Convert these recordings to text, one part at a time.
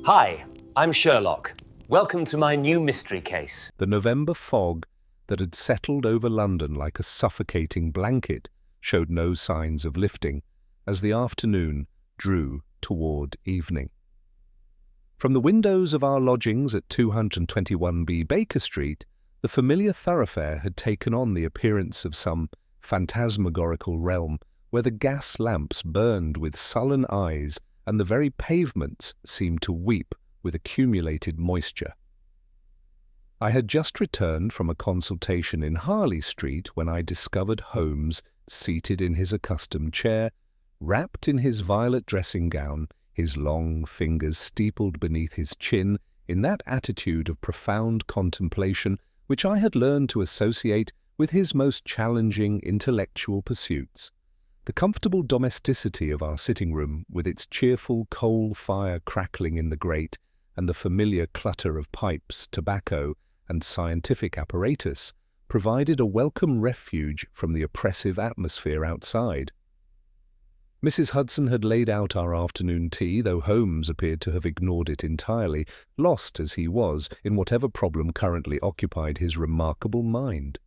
Hi, I'm Sherlock. Welcome to my new mystery case. The November fog that had settled over London like a suffocating blanket showed no signs of lifting as the afternoon drew toward evening. From the windows of our lodgings at 221B Baker Street, the familiar thoroughfare had taken on the appearance of some phantasmagorical realm where the gas lamps burned with sullen eyes and the very pavements seemed to weep with accumulated moisture. I had just returned from a consultation in Harley Street when I discovered Holmes seated in his accustomed chair, wrapped in his violet dressing gown, his long fingers steepled beneath his chin in that attitude of profound contemplation which I had learned to associate with his most challenging intellectual pursuits. The comfortable domesticity of our sitting room, with its cheerful coal fire crackling in the grate and the familiar clutter of pipes, tobacco, and scientific apparatus, provided a welcome refuge from the oppressive atmosphere outside. Mrs. Hudson had laid out our afternoon tea, though Holmes appeared to have ignored it entirely, lost as he was in whatever problem currently occupied his remarkable mind.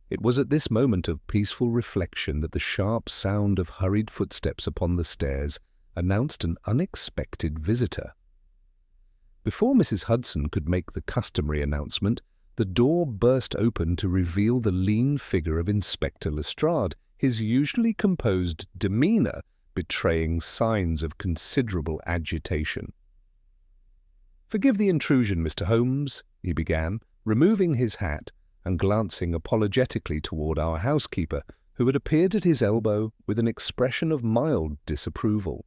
It was at this moment of peaceful reflection that the sharp sound of hurried footsteps upon the stairs announced an unexpected visitor. Before Mrs. Hudson could make the customary announcement, the door burst open to reveal the lean figure of Inspector Lestrade, his usually composed demeanour betraying signs of considerable agitation. "Forgive the intrusion, Mr. Holmes," he began, removing his hat and glancing apologetically toward our housekeeper, who had appeared at his elbow with an expression of mild disapproval.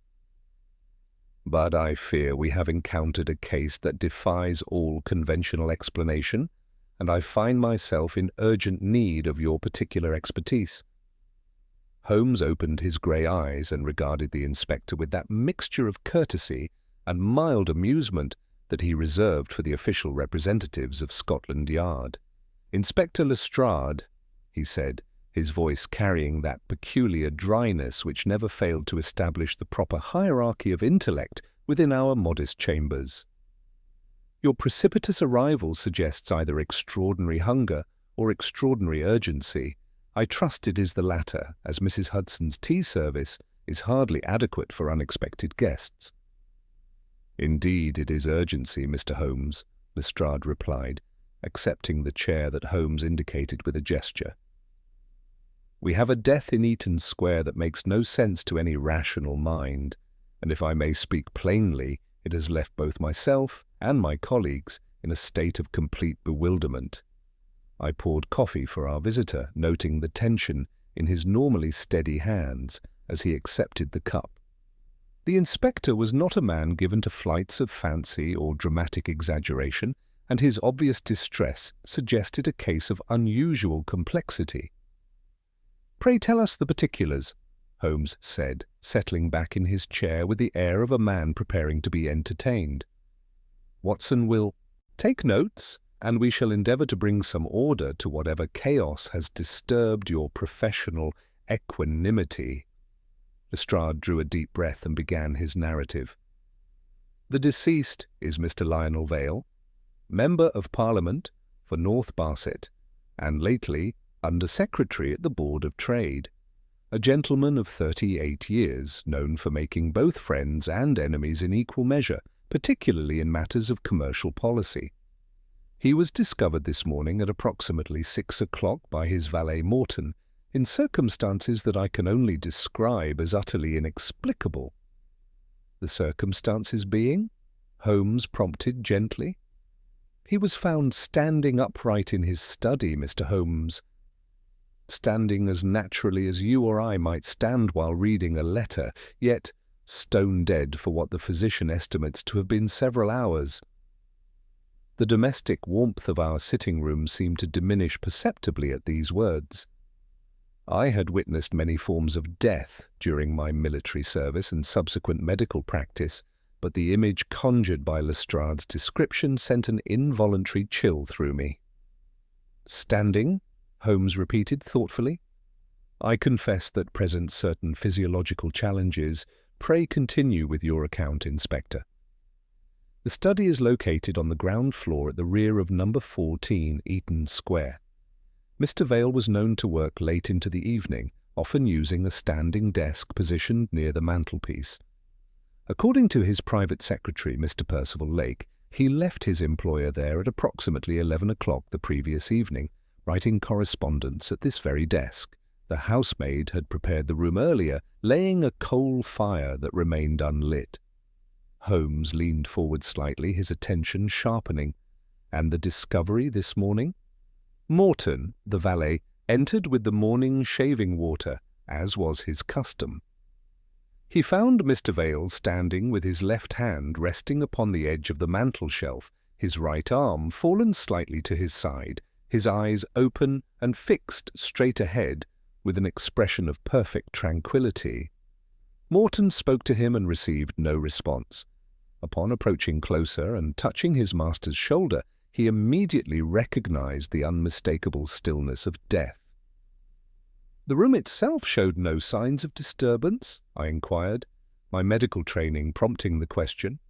"But I fear we have encountered a case that defies all conventional explanation, and I find myself in urgent need of your particular expertise." Holmes opened his grey eyes and regarded the inspector with that mixture of courtesy and mild amusement that he reserved for the official representatives of Scotland Yard. "Inspector Lestrade," he said, his voice carrying that peculiar dryness which never failed to establish the proper hierarchy of intellect within our modest chambers. "Your precipitous arrival suggests either extraordinary hunger or extraordinary urgency. I trust it is the latter, as Mrs. Hudson's tea service is hardly adequate for unexpected guests." "Indeed, it is urgency, Mr. Holmes," Lestrade replied, accepting the chair that Holmes indicated with a gesture. "We have a death in Eaton Square that makes no sense to any rational mind, and if I may speak plainly, it has left both myself and my colleagues in a state of complete bewilderment." I poured coffee for our visitor, noting the tension in his normally steady hands as he accepted the cup. The inspector was not a man given to flights of fancy or dramatic exaggeration, and his obvious distress suggested a case of unusual complexity. "Pray tell us the particulars," Holmes said, settling back in his chair with the air of a man preparing to be entertained. "Watson will take notes, and we shall endeavour to bring some order to whatever chaos has disturbed your professional equanimity." Lestrade drew a deep breath and began his narrative. "The deceased is Mr. Lionel Vale, Member of Parliament for North Barset, and lately Under-Secretary at the Board of Trade, a gentleman of 38 years, known for making both friends and enemies in equal measure, particularly in matters of commercial policy. He was discovered this morning at approximately 6 o'clock by his valet Morton, in circumstances that I can only describe as utterly inexplicable." "The circumstances being?" Holmes prompted gently. "He was found standing upright in his study, Mr. Holmes. Standing as naturally as you or I might stand while reading a letter, yet stone dead for what the physician estimates to have been several hours." The domestic warmth of our sitting room seemed to diminish perceptibly at these words. I had witnessed many forms of death during my military service and subsequent medical practice, but the image conjured by Lestrade's description sent an involuntary chill through me. "Standing?" Holmes repeated thoughtfully. "I confess that present certain physiological challenges. Pray continue with your account, Inspector." The study is located on the ground floor at the rear of number 14 Eaton Square. Mr. Vale was known to work late into the evening, often using a standing desk positioned near the mantelpiece. According to his private secretary, Mr. Percival Lake, he left his employer there at approximately 11 o'clock the previous evening, writing correspondence at this very desk. The housemaid had prepared the room earlier, laying a coal fire that remained unlit. Holmes leaned forward slightly, his attention sharpening. And the discovery this morning? Morton, the valet, entered with the morning shaving water, as was his custom. He found Mr. Vale standing with his left hand resting upon the edge of the mantel-shelf, his right arm fallen slightly to his side, his eyes open and fixed straight ahead with an expression of perfect tranquillity. Morton spoke to him and received no response. Upon approaching closer and touching his master's shoulder, he immediately recognized the unmistakable stillness of death. "The room itself showed no signs of disturbance?" I inquired, my medical training prompting the question.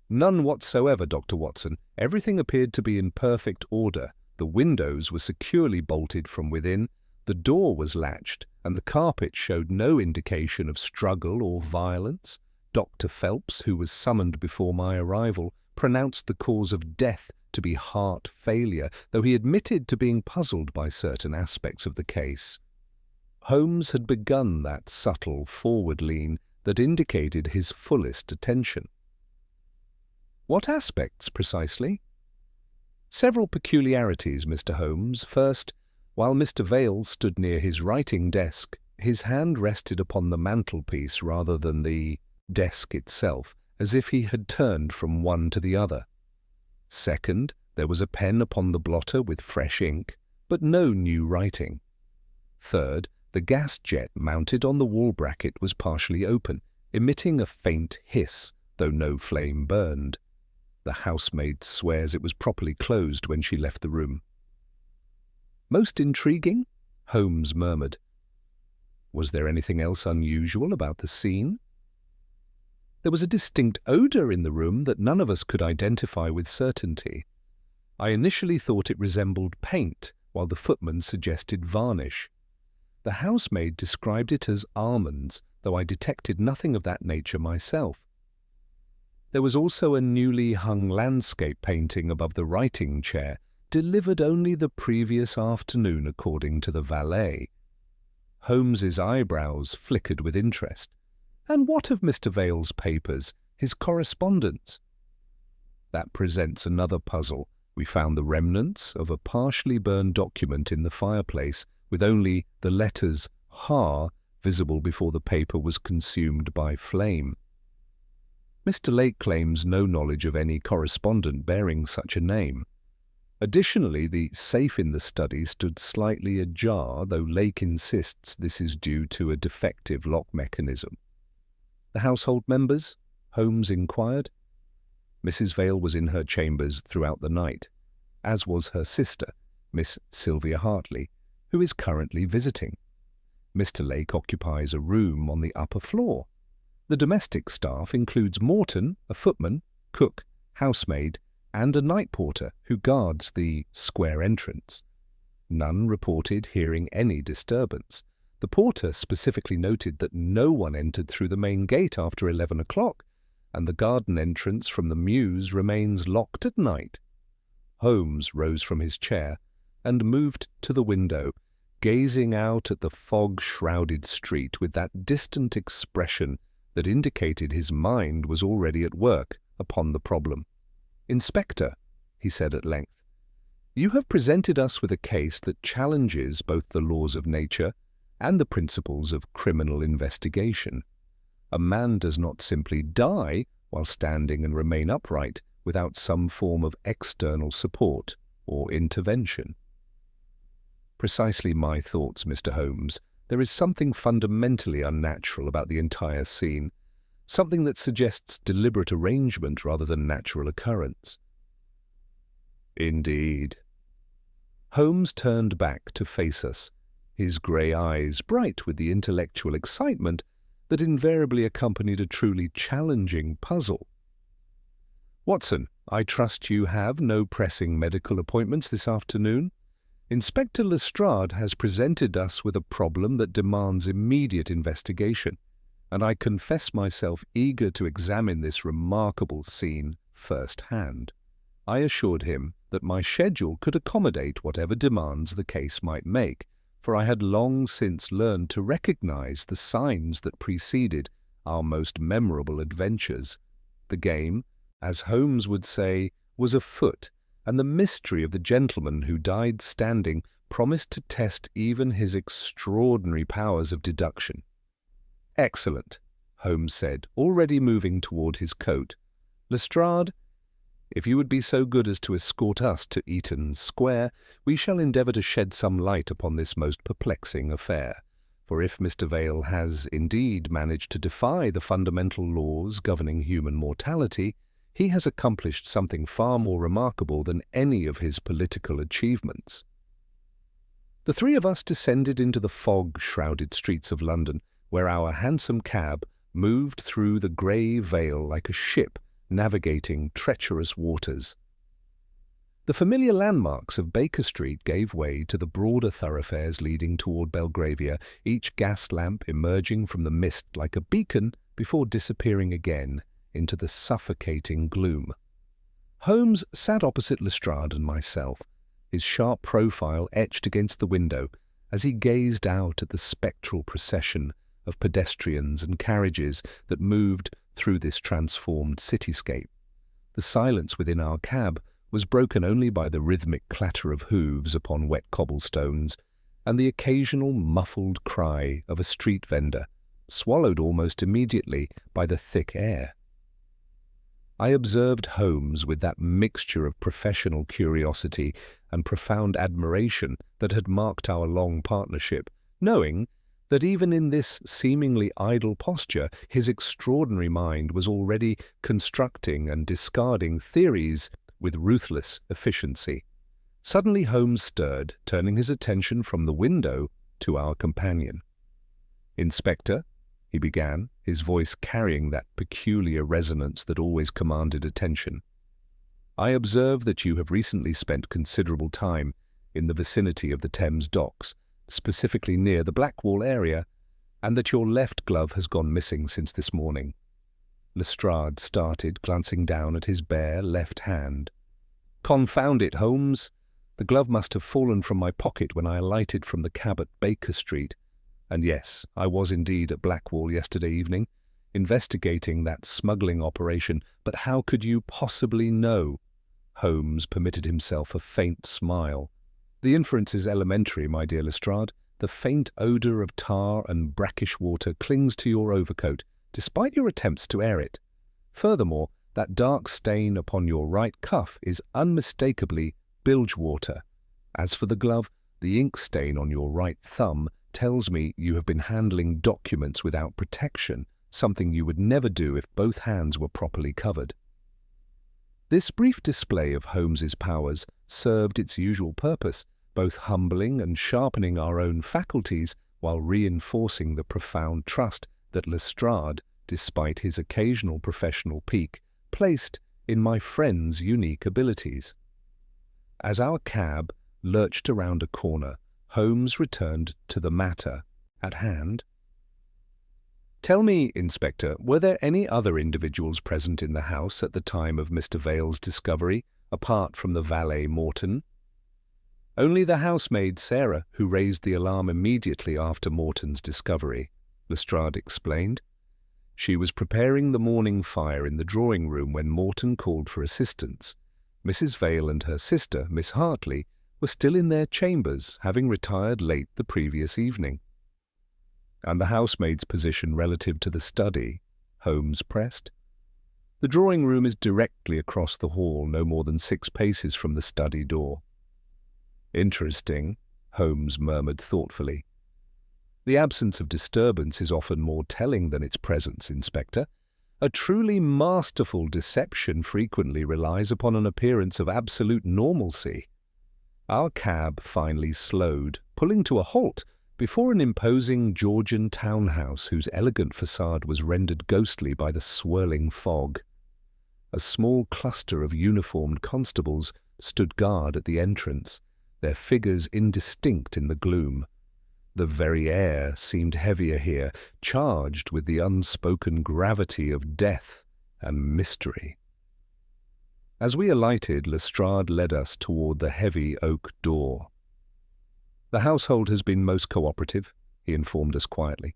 "None whatsoever, Dr. Watson. Everything appeared to be in perfect order. The windows were securely bolted from within, the door was latched, and the carpet showed no indication of struggle or violence. Dr. Phelps, who was summoned before my arrival, pronounced the cause of death to be heart failure, though he admitted to being puzzled by certain aspects of the case." Holmes had begun that subtle forward lean that indicated his fullest attention. "What aspects, precisely?" "Several peculiarities, Mr. Holmes. First, while Mr. Vale stood near his writing desk, his hand rested upon the mantelpiece rather than the desk itself, as if he had turned from one to the other. Second, there was a pen upon the blotter with fresh ink, but no new writing. Third, the gas jet mounted on the wall bracket was partially open, emitting a faint hiss, though no flame burned. The housemaid swears it was properly closed when she left the room." "Most intriguing," Holmes murmured. "Was there anything else unusual about the scene?" "There was a distinct odour in the room that none of us could identify with certainty. I initially thought it resembled paint, while the footman suggested varnish. The housemaid described it as almonds, though I detected nothing of that nature myself. There was also a newly hung landscape painting above the writing chair, delivered only the previous afternoon according to the valet." Holmes's eyebrows flickered with interest. "And what of Mr. Vale's papers, his correspondence?" "That presents another puzzle. We found the remnants of a partially burned document in the fireplace, with only the letters Ha visible before the paper was consumed by flame. Mr. Lake claims no knowledge of any correspondent bearing such a name. Additionally, the safe in the study stood slightly ajar, though Lake insists this is due to a defective lock mechanism." "The household members?" Holmes inquired. "Mrs. Vale was in her chambers throughout the night, as was her sister, Miss Sylvia Hartley, who is currently visiting. Mr. Lake occupies a room on the upper floor. The domestic staff includes Morton, a footman, cook, housemaid, and a night porter who guards the square entrance. None reported hearing any disturbance. The porter specifically noted that no one entered through the main gate after 11 o'clock, and the garden entrance from the mews remains locked at night." Holmes rose from his chair and moved to the window, gazing out at the fog-shrouded street with that distant expression that indicated his mind was already at work upon the problem. "Inspector," he said at length, "you have presented us with a case that challenges both the laws of nature and the principles of criminal investigation. A man does not simply die while standing and remain upright without some form of external support or intervention." "Precisely my thoughts, Mr. Holmes. There is something fundamentally unnatural about the entire scene, something that suggests deliberate arrangement rather than natural occurrence." "Indeed." Holmes turned back to face us, his grey eyes bright with the intellectual excitement that invariably accompanied a truly challenging puzzle. Watson, I trust you have no pressing medical appointments this afternoon? Inspector Lestrade has presented us with a problem that demands immediate investigation, and I confess myself eager to examine this remarkable scene firsthand. I assured him that my schedule could accommodate whatever demands the case might make, for I had long since learned to recognize the signs that preceded our most memorable adventures. The game, as Holmes would say, was afoot, and the mystery of the gentleman who died standing promised to test even his extraordinary powers of deduction. "Excellent," Holmes said, already moving toward his coat. "Lestrade, if you would be so good as to escort us to Eaton Square, we shall endeavour to shed some light upon this most perplexing affair. For if Mr. Vale has indeed managed to defy the fundamental laws governing human mortality, he has accomplished something far more remarkable than any of his political achievements." The three of us descended into the fog-shrouded streets of London, where our hansom cab moved through the grey veil like a ship navigating treacherous waters. The familiar landmarks of Baker Street gave way to the broader thoroughfares leading toward Belgravia, each gas lamp emerging from the mist like a beacon before disappearing again into the suffocating gloom. Holmes sat opposite Lestrade and myself, his sharp profile etched against the window as he gazed out at the spectral procession of pedestrians and carriages that moved through this transformed cityscape. The silence within our cab was broken only by the rhythmic clatter of hooves upon wet cobblestones and the occasional muffled cry of a street vendor, swallowed almost immediately by the thick air. I observed Holmes with that mixture of professional curiosity and profound admiration that had marked our long partnership, knowing that even in this seemingly idle posture his extraordinary mind was already constructing and discarding theories with ruthless efficiency. Suddenly Holmes stirred, turning his attention from the window to our companion. "Inspector," he began, his voice carrying that peculiar resonance that always commanded attention, "I observe that you have recently spent considerable time in the vicinity of the Thames docks, specifically near the Blackwall area, and that your left glove has gone missing since this morning." Lestrade started, glancing down at his bare left hand. "Confound it, Holmes! The glove must have fallen from my pocket when I alighted from the cab at Baker Street. And yes, I was indeed at Blackwall yesterday evening, investigating that smuggling operation, but how could you possibly know?" Holmes permitted himself a faint smile. "The inference is elementary, my dear Lestrade. The faint odour of tar and brackish water clings to your overcoat, despite your attempts to air it. Furthermore, that dark stain upon your right cuff is unmistakably bilge water. As for the glove, the ink stain on your right thumb tells me you have been handling documents without protection, something you would never do if both hands were properly covered." This brief display of Holmes's powers served its usual purpose, both humbling and sharpening our own faculties while reinforcing the profound trust that Lestrade, despite his occasional professional pique, placed in my friend's unique abilities. As our cab lurched around a corner, Holmes returned to the matter at hand. "Tell me, Inspector, were there any other individuals present in the house at the time of Mr. Vale's discovery, apart from the valet Morton?" "Only the housemaid Sarah, who raised the alarm immediately after Morton's discovery," Lestrade explained. "She was preparing the morning fire in the drawing-room when Morton called for assistance. Mrs. Vale and her sister, Miss Hartley, were still in their chambers, having retired late the previous evening." "And the housemaid's position relative to the study?" Holmes pressed. "The drawing-room is directly across the hall, no more than 6 paces from the study door." "Interesting," Holmes murmured thoughtfully. "The absence of disturbance is often more telling than its presence, Inspector. A truly masterful deception frequently relies upon an appearance of absolute normalcy." Our cab finally slowed, pulling to a halt before an imposing Georgian townhouse whose elegant facade was rendered ghostly by the swirling fog. A small cluster of uniformed constables stood guard at the entrance, their figures indistinct in the gloom. The very air seemed heavier here, charged with the unspoken gravity of death and mystery. As we alighted, Lestrade led us toward the heavy oak door. "The household has been most cooperative," he informed us quietly.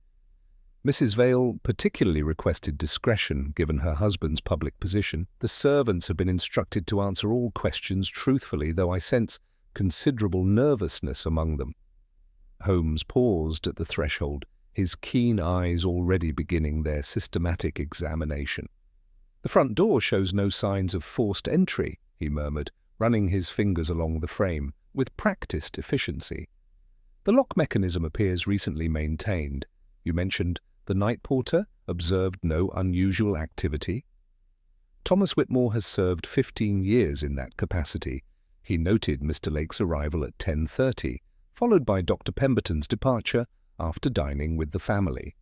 "Mrs. Vale particularly requested discretion, given her husband's public position. The servants have been instructed to answer all questions truthfully, though I sense considerable nervousness among them." Holmes paused at the threshold, his keen eyes already beginning their systematic examination. "The front door shows no signs of forced entry," he murmured, running his fingers along the frame with practiced efficiency. "The lock mechanism appears recently maintained. You mentioned the night porter observed no unusual activity." "Thomas Whitmore has served 15 years in that capacity. He noted Mr. Lake's arrival at 10:30, followed by Dr. Pemberton's departure after dining with the family."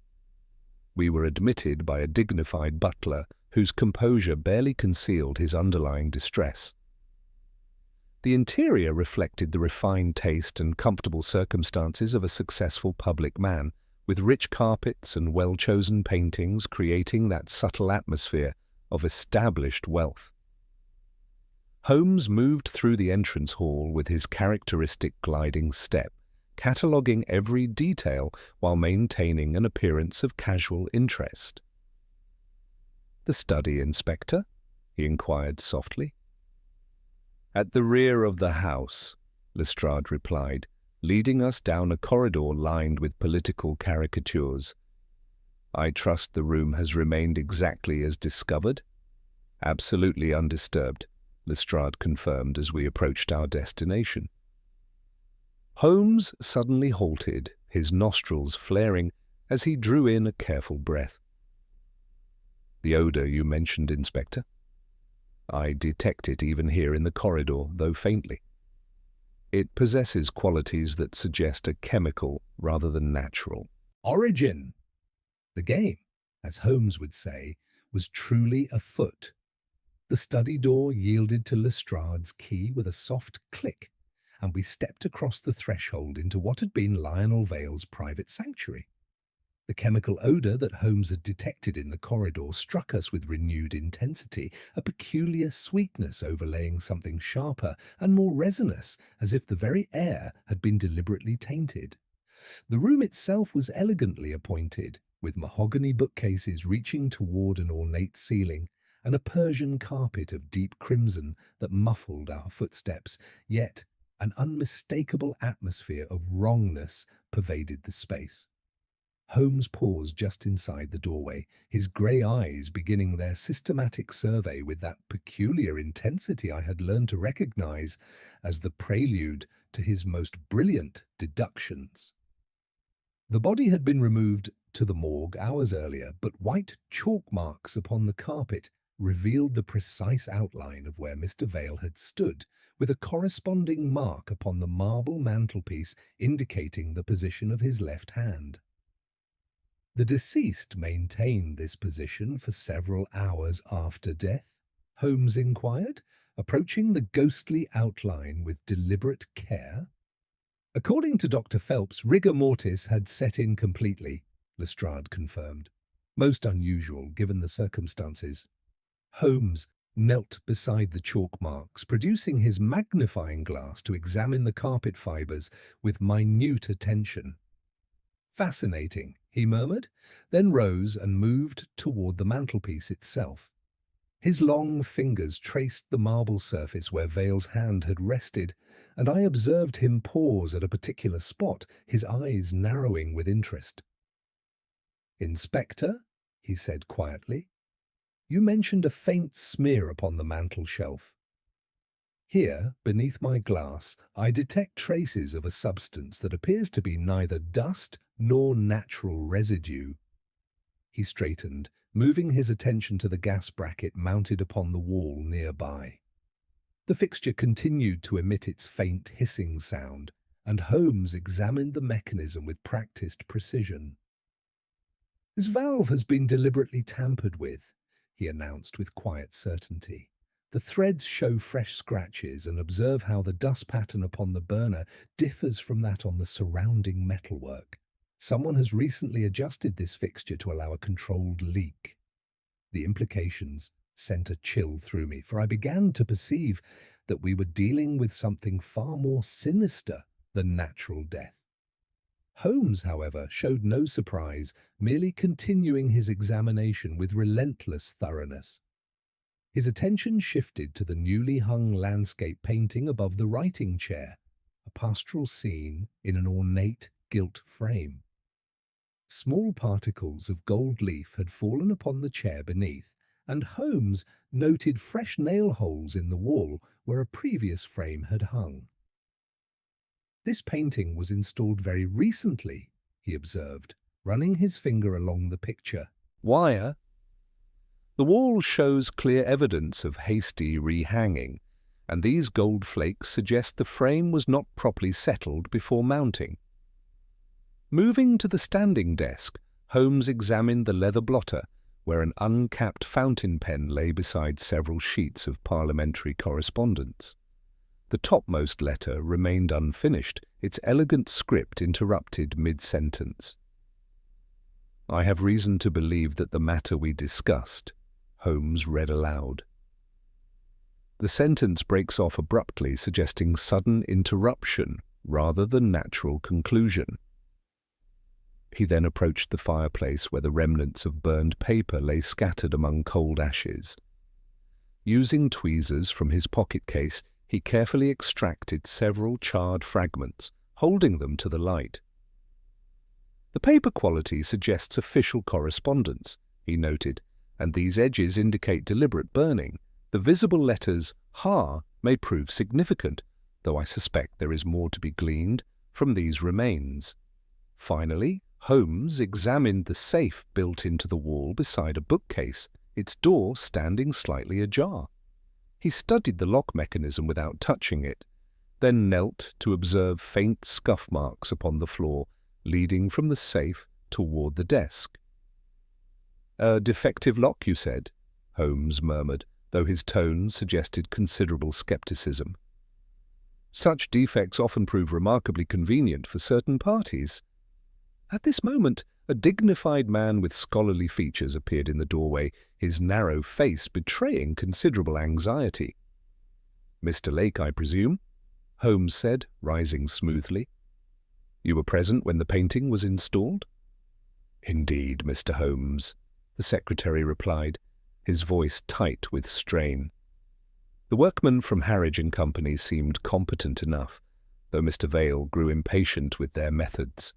We were admitted by a dignified butler whose composure barely concealed his underlying distress. The interior reflected the refined taste and comfortable circumstances of a successful public man, with rich carpets and well-chosen paintings creating that subtle atmosphere of established wealth. Holmes moved through the entrance hall with his characteristic gliding step, cataloguing every detail while maintaining an appearance of casual interest. "The study, Inspector?" he inquired softly. "At the rear of the house," Lestrade replied, leading us down a corridor lined with political caricatures. "I trust the room has remained exactly as discovered?" "Absolutely undisturbed," Lestrade confirmed as we approached our destination. Holmes suddenly halted, his nostrils flaring as he drew in a careful breath. "The odour you mentioned, Inspector? I detect it even here in the corridor, though faintly. It possesses qualities that suggest a chemical rather than natural origin." The game, as Holmes would say, was truly afoot. The study door yielded to Lestrade's key with a soft click, and we stepped across the threshold into what had been Lionel Vale's private sanctuary. The chemical odour that Holmes had detected in the corridor struck us with renewed intensity, a peculiar sweetness overlaying something sharper and more resinous, as if the very air had been deliberately tainted. The room itself was elegantly appointed, with mahogany bookcases reaching toward an ornate ceiling, and a Persian carpet of deep crimson that muffled our footsteps, yet an unmistakable atmosphere of wrongness pervaded the space. Holmes paused just inside the doorway, his grey eyes beginning their systematic survey with that peculiar intensity I had learned to recognize as the prelude to his most brilliant deductions. The body had been removed to the morgue hours earlier, but white chalk marks upon the carpet revealed the precise outline of where Mr. Vale had stood, with a corresponding mark upon the marble mantelpiece indicating the position of his left hand. The deceased maintained this position for several hours after death, Holmes inquired, approaching the ghostly outline with deliberate care. "According to Dr. Phelps, rigor mortis had set in completely," Lestrade confirmed. "Most unusual, given the circumstances." Holmes knelt beside the chalk marks, producing his magnifying glass to examine the carpet fibres with minute attention. "Fascinating," he murmured, then rose and moved toward the mantelpiece itself. His long fingers traced the marble surface where Vale's hand had rested, and I observed him pause at a particular spot, his eyes narrowing with interest. "Inspector," he said quietly, "you mentioned a faint smear upon the mantel shelf. Here, beneath my glass, I detect traces of a substance that appears to be neither dust nor natural residue." He straightened, moving his attention to the gas bracket mounted upon the wall nearby. The fixture continued to emit its faint hissing sound, and Holmes examined the mechanism with practiced precision. "This valve has been deliberately tampered with," he announced with quiet certainty. The threads show fresh scratches, and observe how the dust pattern upon the burner differs from that on the surrounding metalwork. Someone has recently adjusted this fixture to allow a controlled leak. The implications sent a chill through me, for I began to perceive that we were dealing with something far more sinister than natural death. Holmes, however, showed no surprise, merely continuing his examination with relentless thoroughness. His attention shifted to the newly hung landscape painting above the writing chair, a pastoral scene in an ornate gilt frame. Small particles of gold leaf had fallen upon the chair beneath, and Holmes noted fresh nail holes in the wall where a previous frame had hung. "This painting was installed very recently," he observed, running his finger along the picture. "Wire?" "The wall shows clear evidence of hasty rehanging, and these gold flakes suggest the frame was not properly settled before mounting." Moving to the standing desk, Holmes examined the leather blotter, where an uncapped fountain pen lay beside several sheets of parliamentary correspondence. The topmost letter remained unfinished, its elegant script interrupted mid-sentence. "I have reason to believe that the matter we discussed," Holmes read aloud. The sentence breaks off abruptly, suggesting sudden interruption rather than natural conclusion. He then approached the fireplace where the remnants of burned paper lay scattered among cold ashes. Using tweezers from his pocket case, he carefully extracted several charred fragments, holding them to the light. "The paper quality suggests official correspondence," he noted, "and these edges indicate deliberate burning. The visible letters Ha may prove significant, though I suspect there is more to be gleaned from these remains." Finally, Holmes examined the safe built into the wall beside a bookcase, its door standing slightly ajar. He studied the lock mechanism without touching it, then knelt to observe faint scuff marks upon the floor, leading from the safe toward the desk. "A defective lock, you said?" Holmes murmured, though his tone suggested considerable skepticism. "Such defects often prove remarkably convenient for certain parties." At this moment, a dignified man with scholarly features appeared in the doorway, his narrow face betraying considerable anxiety. "Mr. Lake, I presume?" Holmes said, rising smoothly. "You were present when the painting was installed?" "Indeed, Mr. Holmes," the secretary replied, his voice tight with strain. The workmen from Harridge and Company seemed competent enough, though Mr. Vale grew impatient with their methods.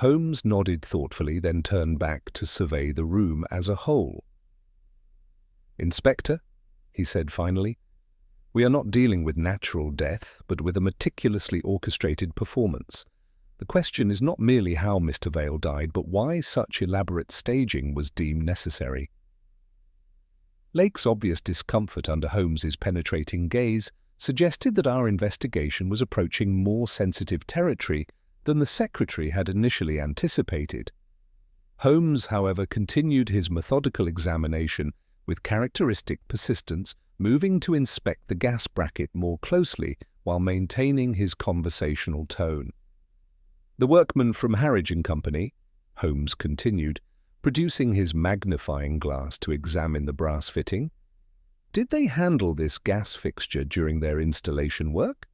Holmes nodded thoughtfully, then turned back to survey the room as a whole. "Inspector," he said finally, "we are not dealing with natural death, but with a meticulously orchestrated performance. The question is not merely how Mr. Vale died, but why such elaborate staging was deemed necessary." Lake's obvious discomfort under Holmes's penetrating gaze suggested that our investigation was approaching more sensitive territory than the secretary had initially anticipated. Holmes, however, continued his methodical examination with characteristic persistence, moving to inspect the gas bracket more closely while maintaining his conversational tone. "The workman from Harridge and Company," Holmes continued, producing his magnifying glass to examine the brass fitting, "did they handle this gas fixture during their installation work?"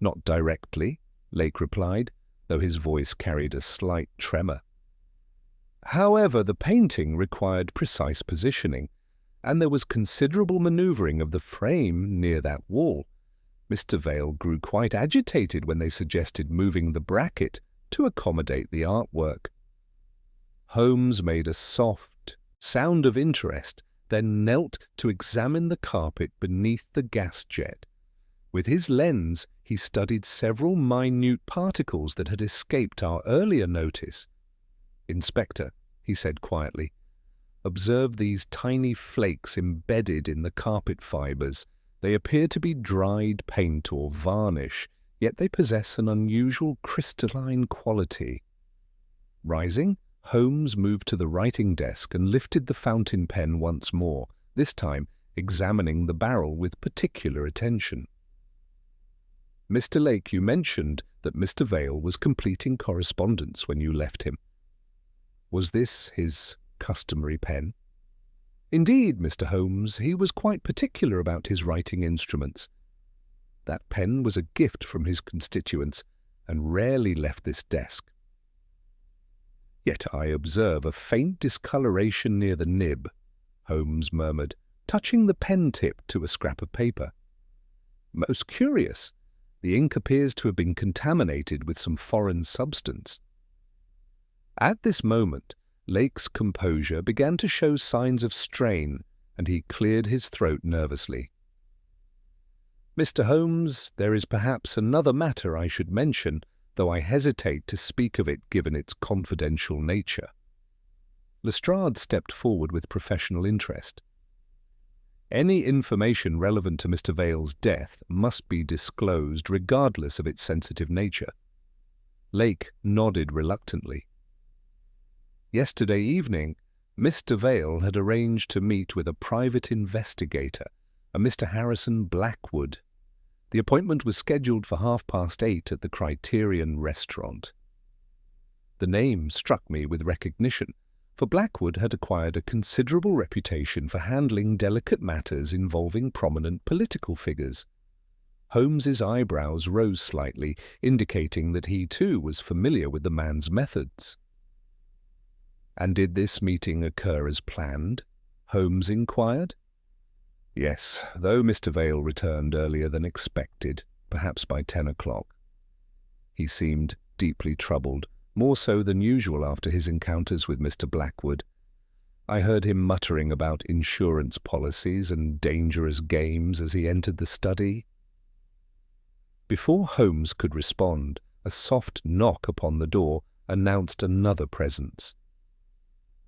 "Not directly," Lake replied, though his voice carried a slight tremor. "However, the painting required precise positioning, and there was considerable maneuvering of the frame near that wall. Mr. Vale grew quite agitated when they suggested moving the bracket to accommodate the artwork." Holmes made a soft sound of interest, then knelt to examine the carpet beneath the gas jet. With his lens, he studied several minute particles that had escaped our earlier notice. "Inspector," he said quietly, "observe these tiny flakes embedded in the carpet fibers. They appear to be dried paint or varnish, yet they possess an unusual crystalline quality." Rising, Holmes moved to the writing desk and lifted the fountain pen once more, this time examining the barrel with particular attention. "Mr. Lake, you mentioned that Mr. Vale was completing correspondence when you left him. Was this his customary pen?" "Indeed, Mr. Holmes, he was quite particular about his writing instruments. That pen was a gift from his constituents and rarely left this desk." "Yet I observe a faint discoloration near the nib," Holmes murmured, touching the pen tip to a scrap of paper. "Most curious. The ink appears to have been contaminated with some foreign substance." At this moment, Lake's composure began to show signs of strain, and he cleared his throat nervously. "Mr. Holmes, there is perhaps another matter I should mention, though I hesitate to speak of it given its confidential nature." Lestrade stepped forward with professional interest. "Any information relevant to Mr. Vale's death must be disclosed regardless of its sensitive nature." Lake nodded reluctantly. "Yesterday evening, Mr. Vale had arranged to meet with a private investigator, a Mr. Harrison Blackwood. The appointment was scheduled for 8:30 at the Criterion restaurant." The name struck me with recognition, for Blackwood had acquired a considerable reputation for handling delicate matters involving prominent political figures. Holmes's eyebrows rose slightly, indicating that he too was familiar with the man's methods. "And did this meeting occur as planned?" Holmes inquired. "Yes, though Mr. Vale returned earlier than expected, perhaps by 10 o'clock. He seemed deeply troubled, more so than usual after his encounters with Mr. Blackwood. I heard him muttering about insurance policies and dangerous games as he entered the study." Before Holmes could respond, a soft knock upon the door announced another presence.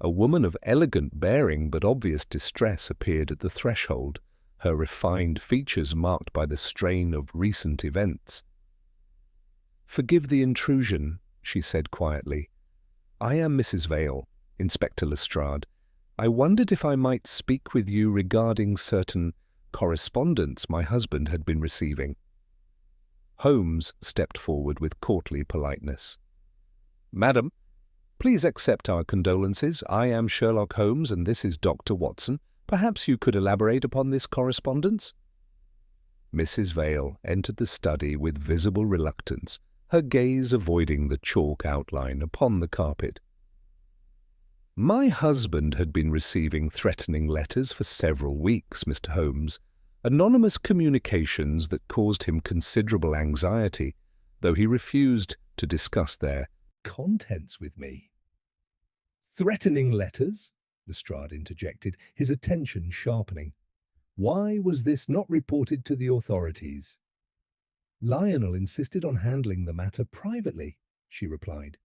A woman of elegant bearing but obvious distress appeared at the threshold, her refined features marked by the strain of recent events. "Forgive the intrusion," she said quietly. "I am Mrs. Vale, Inspector Lestrade. I wondered if I might speak with you regarding certain correspondence my husband had been receiving." Holmes stepped forward with courtly politeness. "Madam, please accept our condolences. I am Sherlock Holmes and this is Dr. Watson. Perhaps you could elaborate upon this correspondence?" Mrs. Vale entered the study with visible reluctance, her gaze avoiding the chalk outline upon the carpet. "My husband had been receiving threatening letters for several weeks, Mr. Holmes, anonymous communications that caused him considerable anxiety, though he refused to discuss their contents with me." "Threatening letters?" Lestrade interjected, his attention sharpening. "Why was this not reported to the authorities?" "Lionel insisted on handling the matter privately," she replied.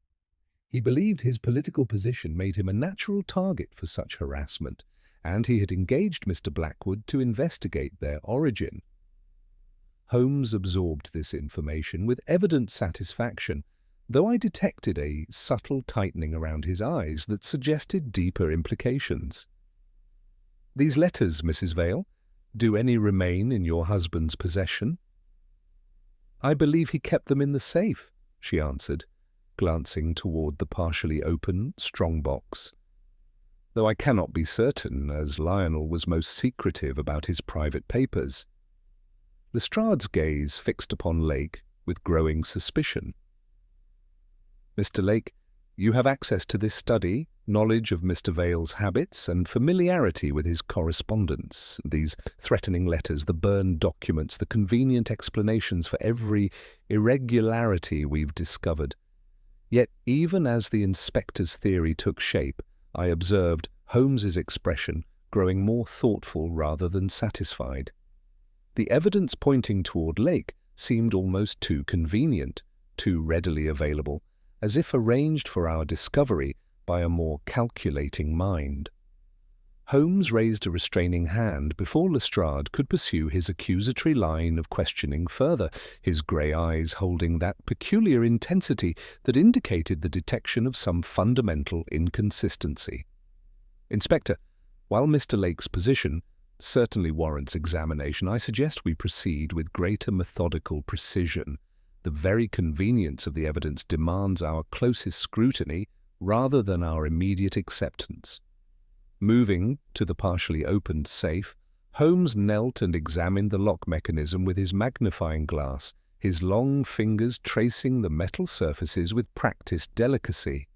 "He believed his political position made him a natural target for such harassment, and he had engaged Mr. Blackwood to investigate their origin." Holmes absorbed this information with evident satisfaction, though I detected a subtle tightening around his eyes that suggested deeper implications. "These letters, Mrs. Vale, do any remain in your husband's possession?" "I believe he kept them in the safe," she answered, glancing toward the partially open strong box. "Though I cannot be certain, as Lionel was most secretive about his private papers." Lestrade's gaze fixed upon Lake with growing suspicion. "Mr. Lake, you have access to this study, knowledge of Mr. Vale's habits, and familiarity with his correspondence, these threatening letters, the burned documents, the convenient explanations for every irregularity we've discovered. Yet even as the inspector's theory took shape, I observed Holmes's expression growing more thoughtful rather than satisfied. The evidence pointing toward Lake seemed almost too convenient, too readily available, as if arranged for our discovery by a more calculating mind. Holmes raised a restraining hand before Lestrade could pursue his accusatory line of questioning further, his grey eyes holding that peculiar intensity that indicated the detection of some fundamental inconsistency. "Inspector, while Mr. Lake's position certainly warrants examination, I suggest we proceed with greater methodical precision. The very convenience of the evidence demands our closest scrutiny rather than our immediate acceptance." Moving to the partially opened safe, Holmes knelt and examined the lock mechanism with his magnifying glass, his long fingers tracing the metal surfaces with practiced delicacy.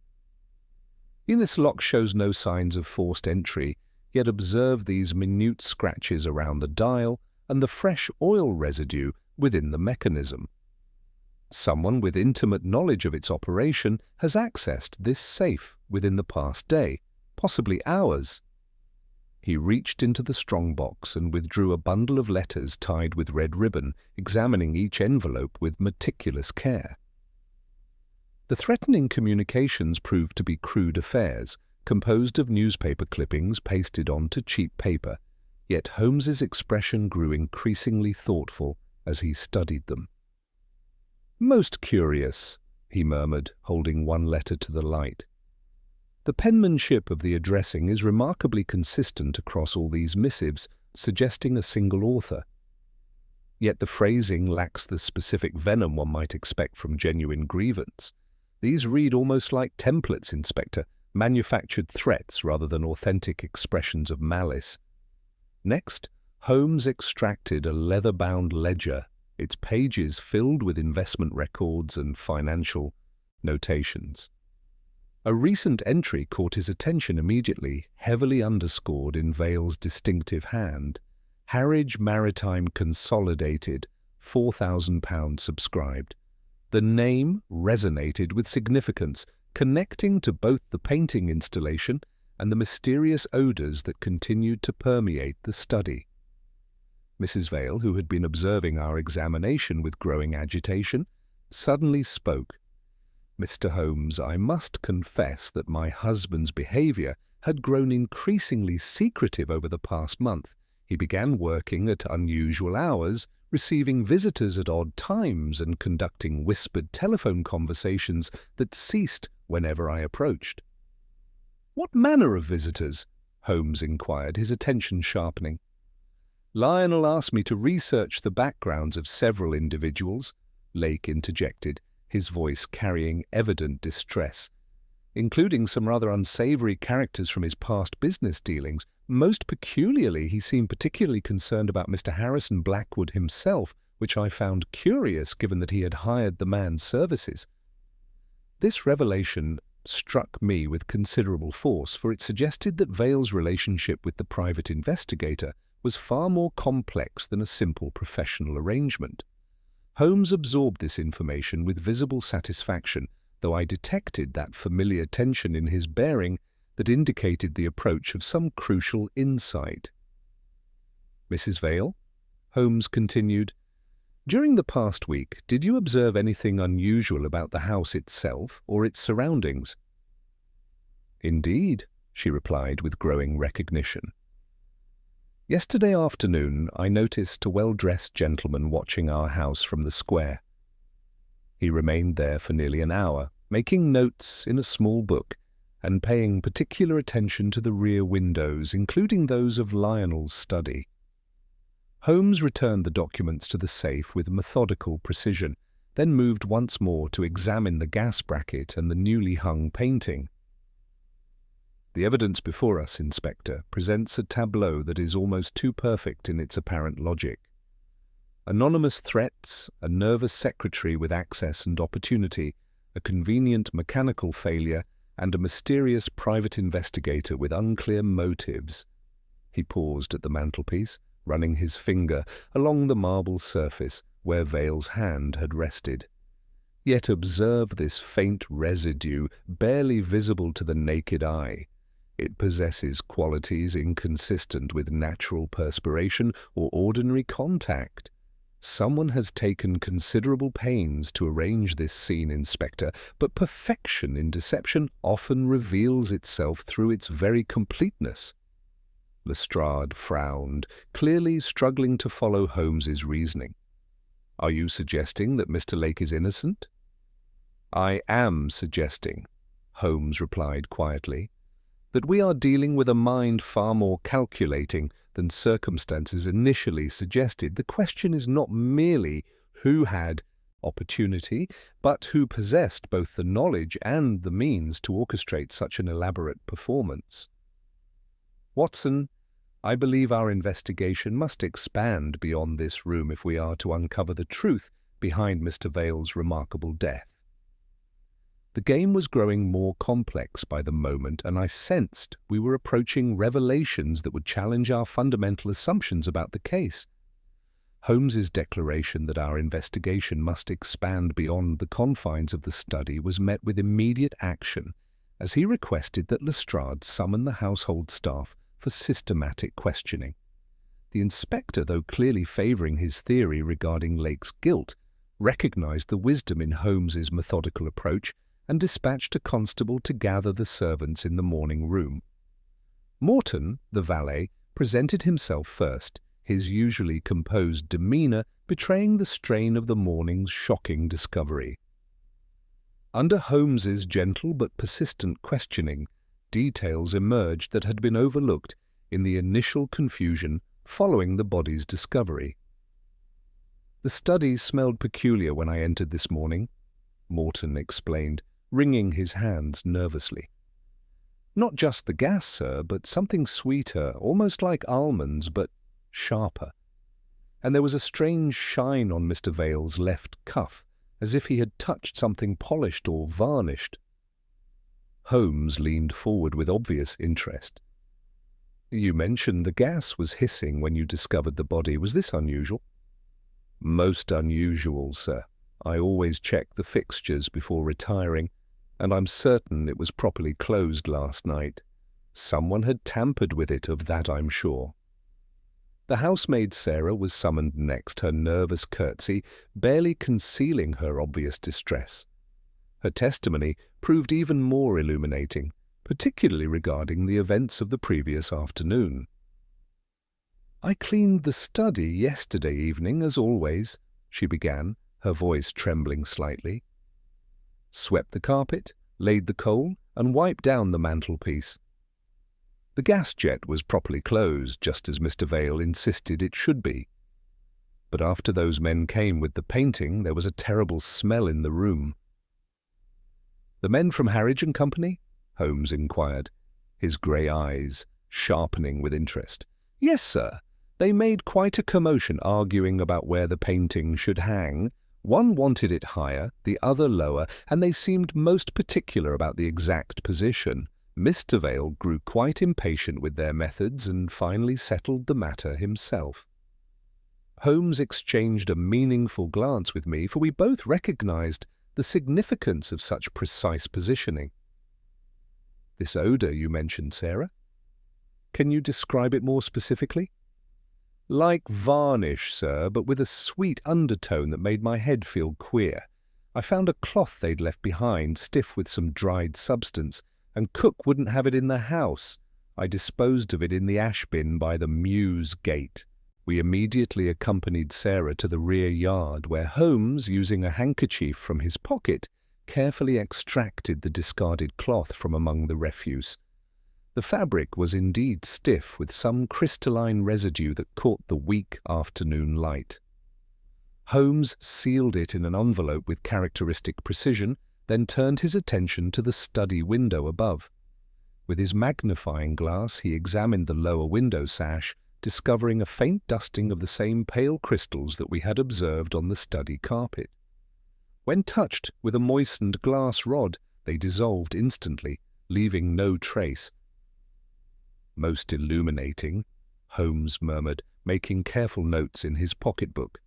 "This lock shows no signs of forced entry, yet observe these minute scratches around the dial and the fresh oil residue within the mechanism. Someone with intimate knowledge of its operation has accessed this safe within the past day, possibly hours." He reached into the strongbox and withdrew a bundle of letters tied with red ribbon, examining each envelope with meticulous care. The threatening communications proved to be crude affairs, composed of newspaper clippings pasted onto cheap paper, yet Holmes's expression grew increasingly thoughtful as he studied them. "Most curious," he murmured, holding one letter to the light. "The penmanship of the addressing is remarkably consistent across all these missives, suggesting a single author. Yet the phrasing lacks the specific venom one might expect from genuine grievance. These read almost like templates, Inspector, manufactured threats rather than authentic expressions of malice." Next, Holmes extracted a leather-bound ledger, its pages filled with investment records and financial notations. A recent entry caught his attention immediately, heavily underscored in Vale's distinctive hand. "Harwich Maritime Consolidated, £4,000 subscribed." The name resonated with significance, connecting to both the painting installation and the mysterious odours that continued to permeate the study. Mrs. Vale, who had been observing our examination with growing agitation, suddenly spoke. "Mr. Holmes, I must confess that my husband's behaviour had grown increasingly secretive over the past month. He began working at unusual hours, receiving visitors at odd times and conducting whispered telephone conversations that ceased whenever I approached." "What manner of visitors?" Holmes inquired, his attention sharpening. "Lionel asked me to research the backgrounds of several individuals," Lake interjected, his voice carrying evident distress, "including some rather unsavoury characters from his past business dealings. Most peculiarly, he seemed particularly concerned about Mr. Harrison Blackwood himself, which I found curious given that he had hired the man's services." This revelation struck me with considerable force, for it suggested that Vale's relationship with the private investigator was far more complex than a simple professional arrangement. Holmes absorbed this information with visible satisfaction, though I detected that familiar tension in his bearing that indicated the approach of some crucial insight. "Mrs. Vale," Holmes continued, "during the past week, did you observe anything unusual about the house itself or its surroundings?" "Indeed," she replied with growing recognition. "Yesterday afternoon I noticed a well-dressed gentleman watching our house from the square. He remained there for nearly an hour, making notes in a small book and paying particular attention to the rear windows, including those of Lionel's study." Holmes returned the documents to the safe with methodical precision, then moved once more to examine the gas bracket and the newly hung painting. "The evidence before us, Inspector, presents a tableau that is almost too perfect in its apparent logic. Anonymous threats, a nervous secretary with access and opportunity, a convenient mechanical failure, and a mysterious private investigator with unclear motives." He paused at the mantelpiece, running his finger along the marble surface where Vale's hand had rested. "Yet observe this faint residue, barely visible to the naked eye. It possesses qualities inconsistent with natural perspiration or ordinary contact. Someone has taken considerable pains to arrange this scene, Inspector, but perfection in deception often reveals itself through its very completeness." Lestrade frowned, clearly struggling to follow Holmes's reasoning. "Are you suggesting that Mr. Lake is innocent?" "I am suggesting," Holmes replied quietly, "that we are dealing with a mind far more calculating than circumstances initially suggested. The question is not merely who had opportunity, but who possessed both the knowledge and the means to orchestrate such an elaborate performance. Watson, I believe our investigation must expand beyond this room if we are to uncover the truth behind Mr. Vale's remarkable death." The game was growing more complex by the moment, and I sensed we were approaching revelations that would challenge our fundamental assumptions about the case. Holmes's declaration that our investigation must expand beyond the confines of the study was met with immediate action, as he requested that Lestrade summon the household staff for systematic questioning. The inspector, though clearly favouring his theory regarding Lake's guilt, recognised the wisdom in Holmes's methodical approach and dispatched a constable to gather the servants in the morning room. Morton, the valet, presented himself first, his usually composed demeanour betraying the strain of the morning's shocking discovery. Under Holmes's gentle but persistent questioning, details emerged that had been overlooked in the initial confusion following the body's discovery. "The study smelled peculiar when I entered this morning," Morton explained, wringing his hands nervously. "Not just the gas, sir, but something sweeter, almost like almonds, but sharper. And there was a strange shine on Mr. Vale's left cuff, as if he had touched something polished or varnished." Holmes leaned forward with obvious interest. "You mentioned the gas was hissing when you discovered the body. Was this unusual?" "Most unusual, sir. I always check the fixtures before retiring, and I'm certain it was properly closed last night. Someone had tampered with it, of that I'm sure." The housemaid Sarah was summoned next, her nervous curtsy barely concealing her obvious distress. Her testimony proved even more illuminating, particularly regarding the events of the previous afternoon. "I cleaned the study yesterday evening, as always," she began, her voice trembling slightly. "Swept the carpet, laid the coal, and wiped down the mantelpiece. The gas jet was properly closed, just as Mr. Vale insisted it should be. But after those men came with the painting, there was a terrible smell in the room." "The men from Harridge and Company?" Holmes inquired, his grey eyes sharpening with interest. "Yes, sir. They made quite a commotion arguing about where the painting should hang. One wanted it higher, the other lower, and they seemed most particular about the exact position. Mr. Vale grew quite impatient with their methods and finally settled the matter himself." Holmes exchanged a meaningful glance with me, for we both recognized the significance of such precise positioning. "This odour you mentioned, Sarah? Can you describe it more specifically?" "Like varnish, sir, but with a sweet undertone that made my head feel queer. I found a cloth they'd left behind, stiff with some dried substance, and cook wouldn't have it in the house. I disposed of it in the ash bin by the Mews gate." We immediately accompanied Sarah to the rear yard, where Holmes, using a handkerchief from his pocket, carefully extracted the discarded cloth from among the refuse. The fabric was indeed stiff, with some crystalline residue that caught the weak afternoon light. Holmes sealed it in an envelope with characteristic precision, then turned his attention to the study window above. With his magnifying glass he examined the lower window sash, discovering a faint dusting of the same pale crystals that we had observed on the study carpet. When touched with a moistened glass rod, they dissolved instantly, leaving no trace. "Most illuminating," Holmes murmured, making careful notes in his pocketbook.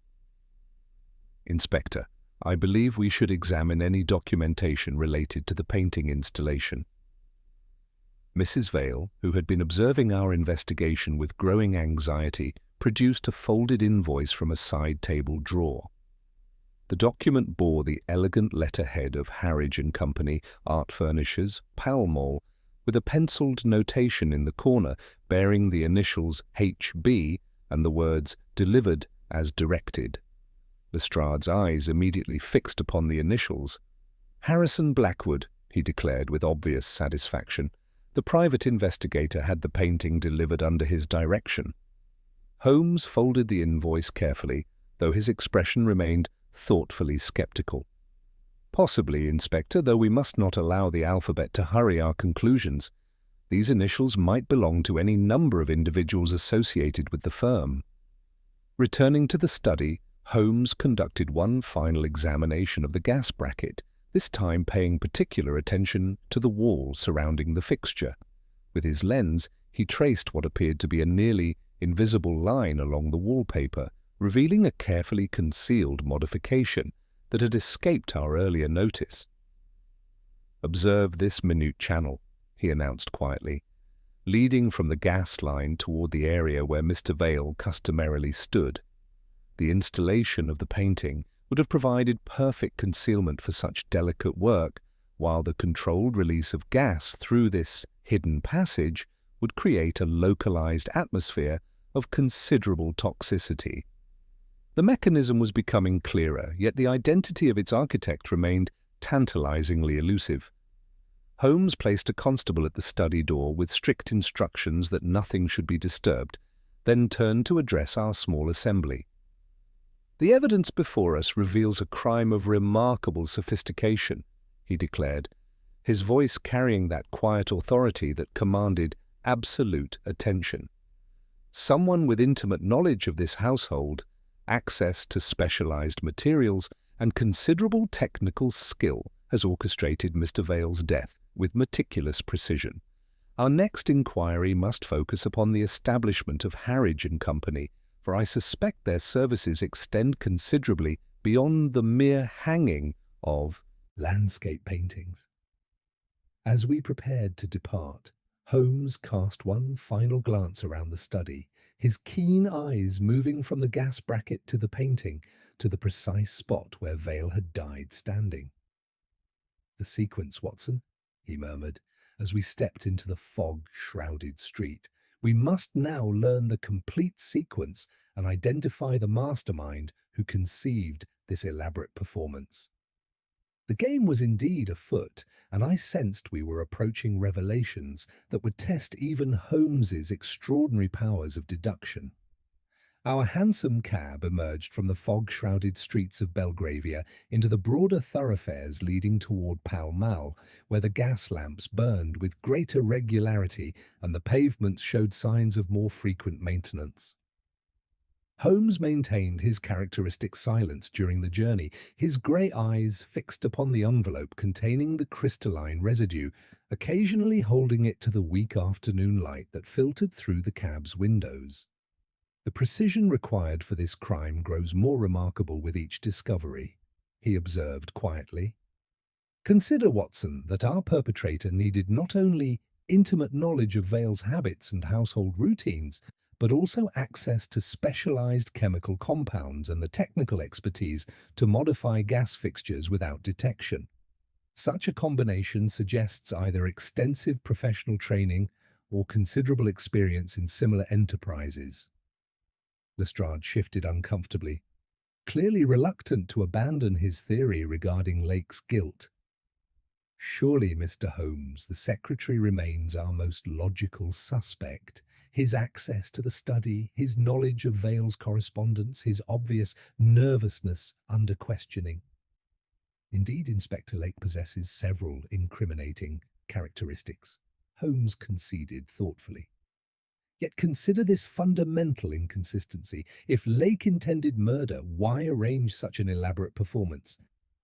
"Inspector, I believe we should examine any documentation related to the painting installation." Mrs. Vale, who had been observing our investigation with growing anxiety, produced a folded invoice from a side-table drawer. The document bore the elegant letterhead of Harridge and Company, Art Furnishers, Pall Mall, with a penciled notation in the corner bearing the initials HB and the words "delivered as directed." Lestrade's eyes immediately fixed upon the initials. "Harrison Blackwood," he declared with obvious satisfaction. The private investigator had the painting delivered under his direction. Holmes folded the invoice carefully, though his expression remained thoughtfully skeptical. "Possibly, Inspector, though we must not allow the alphabet to hurry our conclusions. These initials might belong to any number of individuals associated with the firm." Returning to the study, Holmes conducted one final examination of the gas bracket, this time paying particular attention to the wall surrounding the fixture. With his lens, he traced what appeared to be a nearly invisible line along the wallpaper, revealing a carefully concealed modification that had escaped our earlier notice. "Observe this minute channel," he announced quietly, leading from the gas line toward the area where Mr. Vale customarily stood. The installation of the painting would have provided perfect concealment for such delicate work, while the controlled release of gas through this hidden passage would create a localized atmosphere of considerable toxicity. The mechanism was becoming clearer, yet the identity of its architect remained tantalizingly elusive. Holmes placed a constable at the study door with strict instructions that nothing should be disturbed, then turned to address our small assembly. "The evidence before us reveals a crime of remarkable sophistication," he declared, his voice carrying that quiet authority that commanded absolute attention. "Someone with intimate knowledge of this household, access to specialized materials, and considerable technical skill has orchestrated Mr. Vale's death with meticulous precision. Our next inquiry must focus upon the establishment of Harridge and Company, for I suspect their services extend considerably beyond the mere hanging of landscape paintings." As we prepared to depart, Holmes cast one final glance around the study, his keen eyes moving from the gas bracket to the painting, to the precise spot where Vale had died standing. "The sequence, Watson," he murmured, as we stepped into the fog-shrouded street. "We must now learn the complete sequence and identify the mastermind who conceived this elaborate performance." The game was indeed afoot, and I sensed we were approaching revelations that would test even Holmes's extraordinary powers of deduction. Our hansom cab emerged from the fog-shrouded streets of Belgravia into the broader thoroughfares leading toward Pall Mall, where the gas lamps burned with greater regularity and the pavements showed signs of more frequent maintenance. Holmes maintained his characteristic silence during the journey, his grey eyes fixed upon the envelope containing the crystalline residue, occasionally holding it to the weak afternoon light that filtered through the cab's windows. "The precision required for this crime grows more remarkable with each discovery," he observed quietly. "Consider, Watson, that our perpetrator needed not only intimate knowledge of Vale's habits and household routines, but also access to specialized chemical compounds and the technical expertise to modify gas fixtures without detection. Such a combination suggests either extensive professional training or considerable experience in similar enterprises." Lestrade shifted uncomfortably, clearly reluctant to abandon his theory regarding Lake's guilt. "Surely, Mr. Holmes, the secretary remains our most logical suspect. His access to the study, his knowledge of Vale's correspondence, his obvious nervousness under questioning. Indeed, Inspector Lake possesses several incriminating characteristics," Holmes conceded thoughtfully. "Yet consider this fundamental inconsistency. If Lake intended murder, why arrange such an elaborate performance?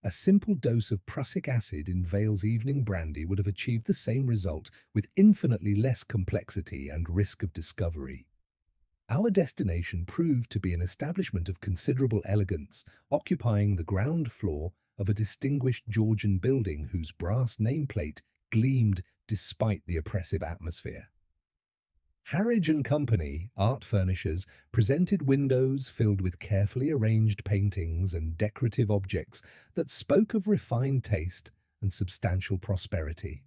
A simple dose of prussic acid in Vale's evening brandy would have achieved the same result with infinitely less complexity and risk of discovery. Our destination proved to be an establishment of considerable elegance, occupying the ground floor of a distinguished Georgian building whose brass nameplate gleamed despite the oppressive atmosphere. Harridge and Company, art furnishers, presented windows filled with carefully arranged paintings and decorative objects that spoke of refined taste and substantial prosperity.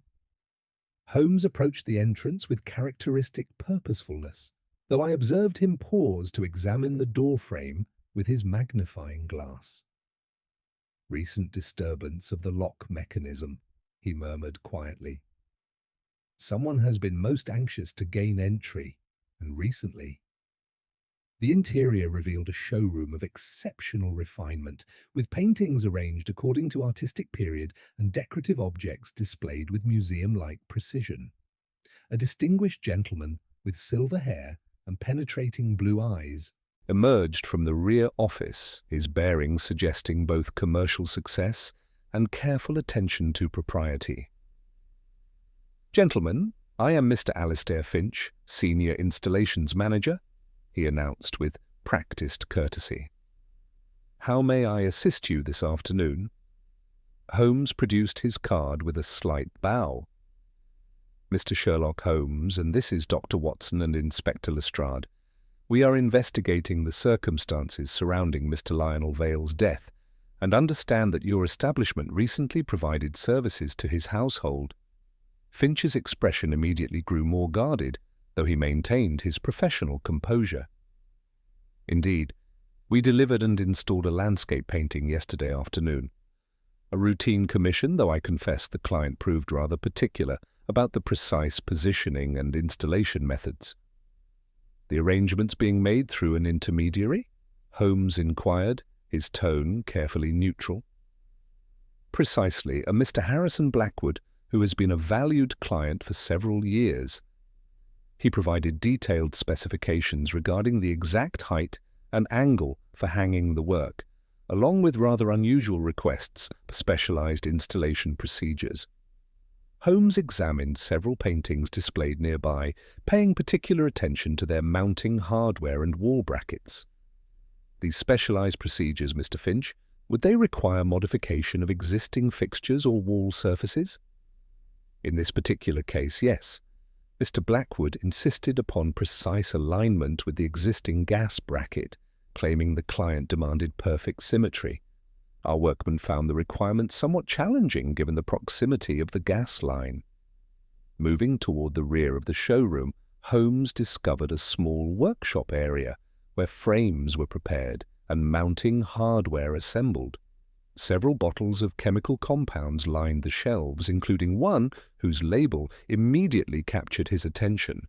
Holmes approached the entrance with characteristic purposefulness, though I observed him pause to examine the door frame with his magnifying glass. "Recent disturbance of the lock mechanism," he murmured quietly. "Someone has been most anxious to gain entry, and recently." The interior revealed a showroom of exceptional refinement, with paintings arranged according to artistic period and decorative objects displayed with museum-like precision. A distinguished gentleman with silver hair and penetrating blue eyes emerged from the rear office, his bearing suggesting both commercial success and careful attention to propriety. "Gentlemen, I am Mr. Alistair Finch, Senior Installations Manager," he announced with practiced courtesy. "How may I assist you this afternoon?" Holmes produced his card with a slight bow. "Mr. Sherlock Holmes, and this is Dr. Watson and Inspector Lestrade. We are investigating the circumstances surrounding Mr. Lionel Vale's death and understand that your establishment recently provided services to his household." Finch's expression immediately grew more guarded, though he maintained his professional composure. "Indeed, we delivered and installed a landscape painting yesterday afternoon. A routine commission, though I confess the client proved rather particular about the precise positioning and installation methods." "The arrangements being made through an intermediary?" Holmes inquired, his tone carefully neutral. "Precisely, a Mr. Harrison Blackwood, who has been a valued client for several years. He provided detailed specifications regarding the exact height and angle for hanging the work, along with rather unusual requests for specialized installation procedures." Holmes examined several paintings displayed nearby, paying particular attention to their mounting hardware and wall brackets. "These specialized procedures, Mr. Finch, would they require modification of existing fixtures or wall surfaces?" "In this particular case, yes. Mr. Blackwood insisted upon precise alignment with the existing gas bracket, claiming the client demanded perfect symmetry. Our workmen found the requirement somewhat challenging given the proximity of the gas line." Moving toward the rear of the showroom, Holmes discovered a small workshop area where frames were prepared and mounting hardware assembled. Several bottles of chemical compounds lined the shelves, including one whose label immediately captured his attention.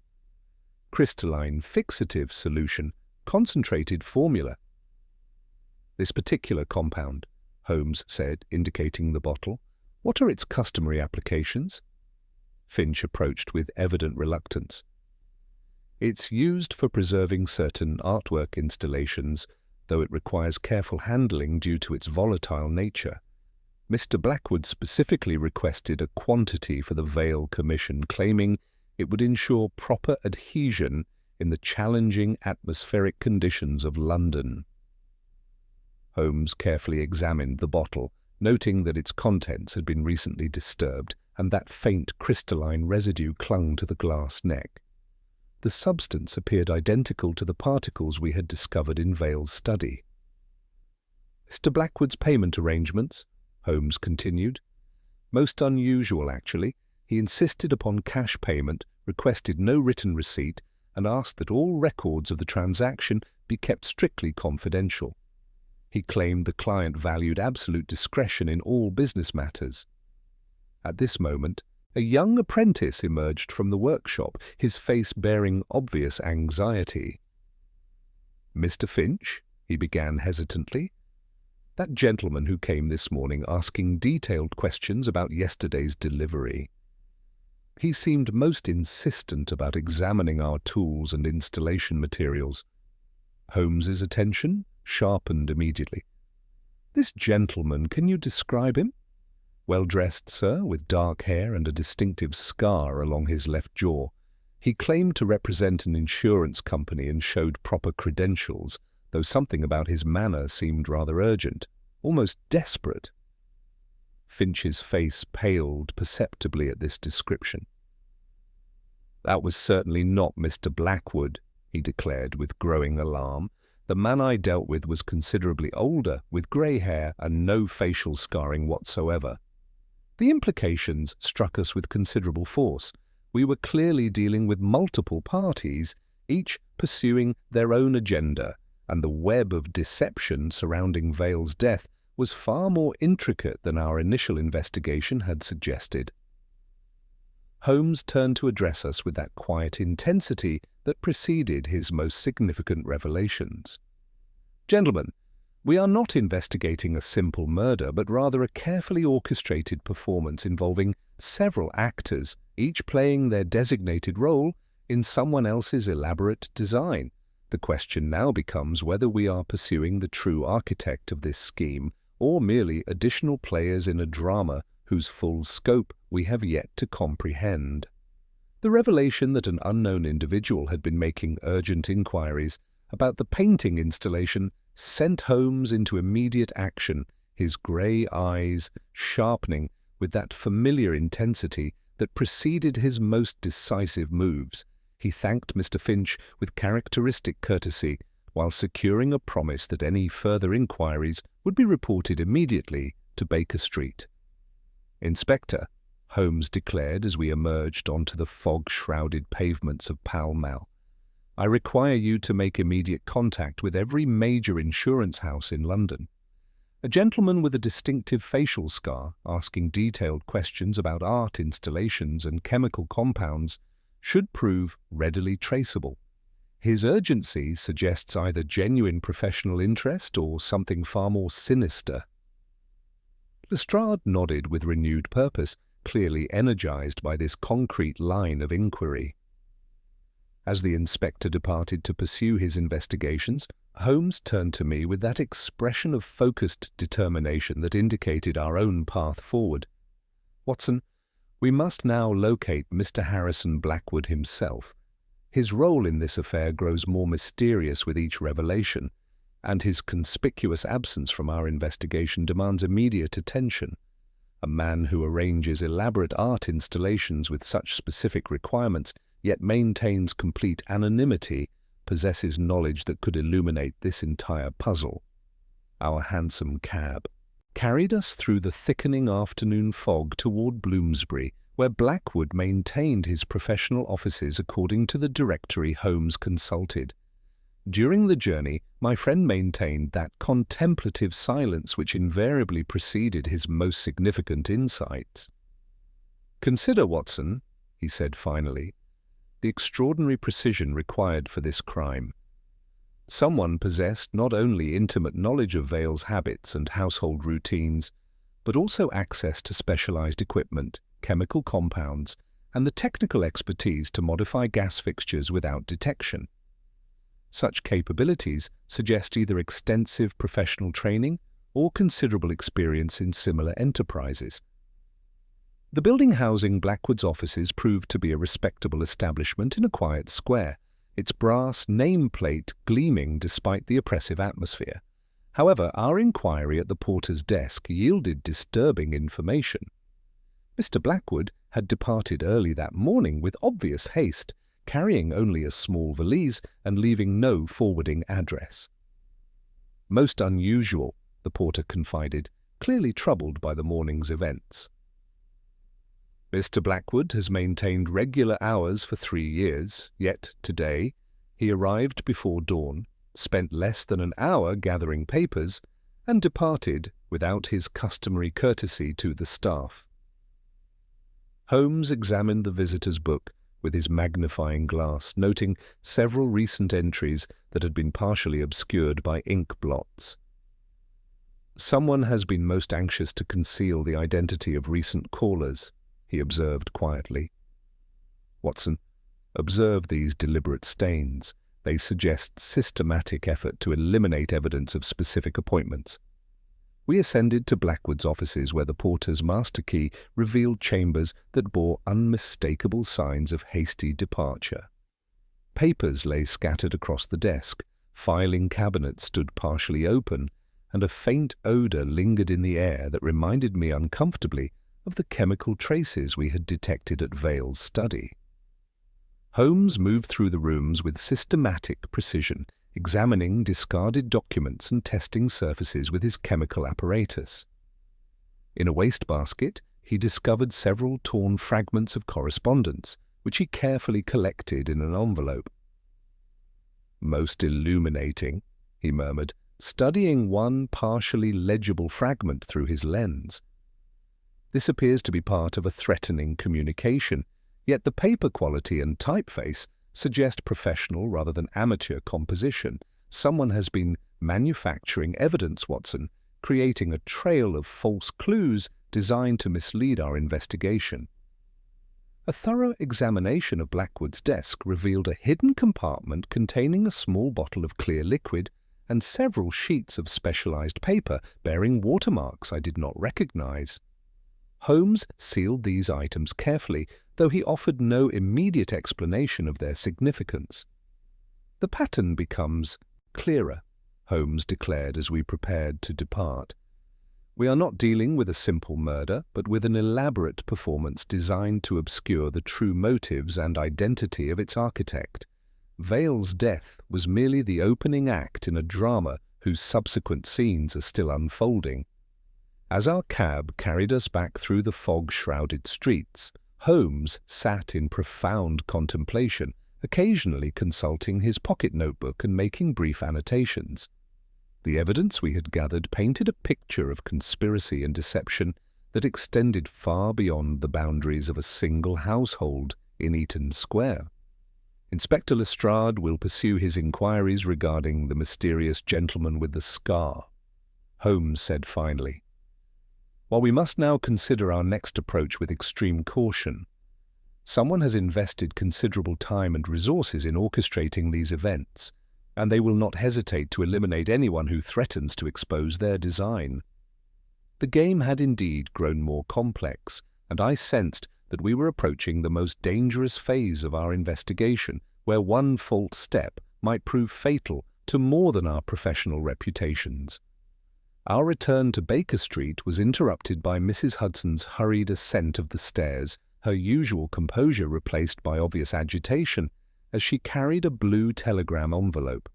"Crystalline fixative solution, concentrated formula." "This particular compound," Holmes said, indicating the bottle. "What are its customary applications?" Finch approached with evident reluctance. "It's used for preserving certain artwork installations, though it requires careful handling due to its volatile nature. Mr. Blackwood specifically requested a quantity for the Vale commission, claiming it would ensure proper adhesion in the challenging atmospheric conditions of London." Holmes carefully examined the bottle, noting that its contents had been recently disturbed and that faint crystalline residue clung to the glass neck. The substance appeared identical to the particles we had discovered in Vale's study. "Mr. Blackwood's payment arrangements," Holmes continued. "Most unusual, actually. He insisted upon cash payment, requested no written receipt, and asked that all records of the transaction be kept strictly confidential. He claimed the client valued absolute discretion in all business matters." At this moment, a young apprentice emerged from the workshop, his face bearing obvious anxiety. "Mr. Finch," he began hesitantly, "that gentleman who came this morning asking detailed questions about yesterday's delivery. He seemed most insistent about examining our tools and installation materials." Holmes's attention sharpened immediately. "This gentleman, can you describe him?" "Well-dressed, sir, with dark hair and a distinctive scar along his left jaw. He claimed to represent an insurance company and showed proper credentials, though something about his manner seemed rather urgent, almost desperate." Finch's face paled perceptibly at this description. "That was certainly not Mr. Blackwood," he declared with growing alarm. "The man I dealt with was considerably older, with grey hair and no facial scarring whatsoever." The implications struck us with considerable force, We were clearly dealing with multiple parties, each pursuing their own agenda, and the web of deception surrounding Vale's death was far more intricate than our initial investigation had suggested. Holmes turned to address us with that quiet intensity that preceded his most significant revelations. "Gentlemen, we are not investigating a simple murder, but rather a carefully orchestrated performance involving several actors, each playing their designated role in someone else's elaborate design. The question now becomes whether we are pursuing the true architect of this scheme or merely additional players in a drama whose full scope we have yet to comprehend." The revelation that an unknown individual had been making urgent inquiries about the painting installation sent Holmes into immediate action, his grey eyes sharpening with that familiar intensity that preceded his most decisive moves. He thanked Mr. Finch with characteristic courtesy, while securing a promise that any further inquiries would be reported immediately to Baker Street. "Inspector," Holmes declared as we emerged onto the fog-shrouded pavements of Pall Mall, "I require you to make immediate contact with every major insurance house in London. A gentleman with a distinctive facial scar asking detailed questions about art installations and chemical compounds should prove readily traceable. His urgency suggests either genuine professional interest or something far more sinister." Lestrade nodded with renewed purpose, clearly energized by this concrete line of inquiry. As the inspector departed to pursue his investigations, Holmes turned to me with that expression of focused determination that indicated our own path forward. "Watson, we must now locate Mr. Harrison Blackwood himself. His role in this affair grows more mysterious with each revelation, and his conspicuous absence from our investigation demands immediate attention. A man who arranges elaborate art installations with such specific requirements, yet maintains complete anonymity, possesses knowledge that could illuminate this entire puzzle." Our hansom cab carried us through the thickening afternoon fog toward Bloomsbury, where Blackwood maintained his professional offices according to the directory Holmes consulted. During the journey, my friend maintained that contemplative silence which invariably preceded his most significant insights. "Consider, Watson," he said finally, "the extraordinary precision required for this crime. Someone possessed not only intimate knowledge of Vale's habits and household routines, but also access to specialized equipment, chemical compounds, and the technical expertise to modify gas fixtures without detection. Such capabilities suggest either extensive professional training or considerable experience in similar enterprises." The building housing Blackwood's offices proved to be a respectable establishment in a quiet square, its brass nameplate gleaming despite the oppressive atmosphere. However, our inquiry at the porter's desk yielded disturbing information. Mr. Blackwood had departed early that morning with obvious haste, carrying only a small valise and leaving no forwarding address. "Most unusual," the porter confided, clearly troubled by the morning's events. "Mr. Blackwood has maintained regular hours for 3 years, yet today he arrived before dawn, spent less than an hour gathering papers, and departed without his customary courtesy to the staff." Holmes examined the visitor's book with his magnifying glass, noting several recent entries that had been partially obscured by ink blots. "Someone has been most anxious to conceal the identity of recent callers," he observed quietly. "Watson, observe these deliberate stains. They suggest systematic effort to eliminate evidence of specific appointments." We ascended to Blackwood's offices, where the porter's master key revealed chambers that bore unmistakable signs of hasty departure. Papers lay scattered across the desk, filing cabinets stood partially open, and a faint odor lingered in the air that reminded me uncomfortably of the chemical traces we had detected at Vale's study. Holmes moved through the rooms with systematic precision, examining discarded documents and testing surfaces with his chemical apparatus. In a wastebasket, he discovered several torn fragments of correspondence, which he carefully collected in an envelope. "Most illuminating," he murmured, studying one partially legible fragment through his lens. This appears to be part of a threatening communication, yet the paper quality and typeface suggest professional rather than amateur composition. Someone has been manufacturing evidence, Watson, creating a trail of false clues designed to mislead our investigation. A thorough examination of Blackwood's desk revealed a hidden compartment containing a small bottle of clear liquid and several sheets of specialized paper bearing watermarks I did not recognize. Holmes sealed these items carefully, though he offered no immediate explanation of their significance. "The pattern becomes clearer," Holmes declared as we prepared to depart. "We are not dealing with a simple murder, but with an elaborate performance designed to obscure the true motives and identity of its architect. Vale's death was merely the opening act in a drama whose subsequent scenes are still unfolding." As our cab carried us back through the fog-shrouded streets, Holmes sat in profound contemplation, occasionally consulting his pocket notebook and making brief annotations. The evidence we had gathered painted a picture of conspiracy and deception that extended far beyond the boundaries of a single household in Eaton Square. "Inspector Lestrade will pursue his inquiries regarding the mysterious gentleman with the scar," Holmes said finally. "While we must now consider our next approach with extreme caution, someone has invested considerable time and resources in orchestrating these events, and they will not hesitate to eliminate anyone who threatens to expose their design." The game had indeed grown more complex, and I sensed that we were approaching the most dangerous phase of our investigation, where one false step might prove fatal to more than our professional reputations. Our return to Baker Street was interrupted by Mrs. Hudson's hurried ascent of the stairs, her usual composure replaced by obvious agitation, as she carried a blue telegram envelope.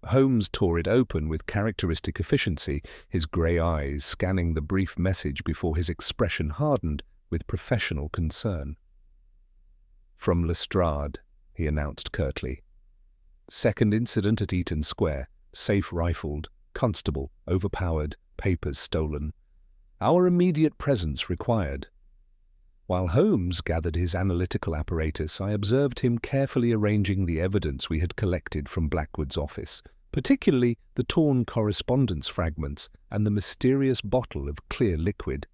Holmes tore it open with characteristic efficiency, his grey eyes scanning the brief message before his expression hardened with professional concern. "From Lestrade," he announced curtly. "Second incident at Eaton Square. Safe rifled. Constable overpowered. Papers stolen. Our immediate presence required." While Holmes gathered his analytical apparatus, I observed him carefully arranging the evidence we had collected from Blackwood's office, particularly the torn correspondence fragments and the mysterious bottle of clear liquid.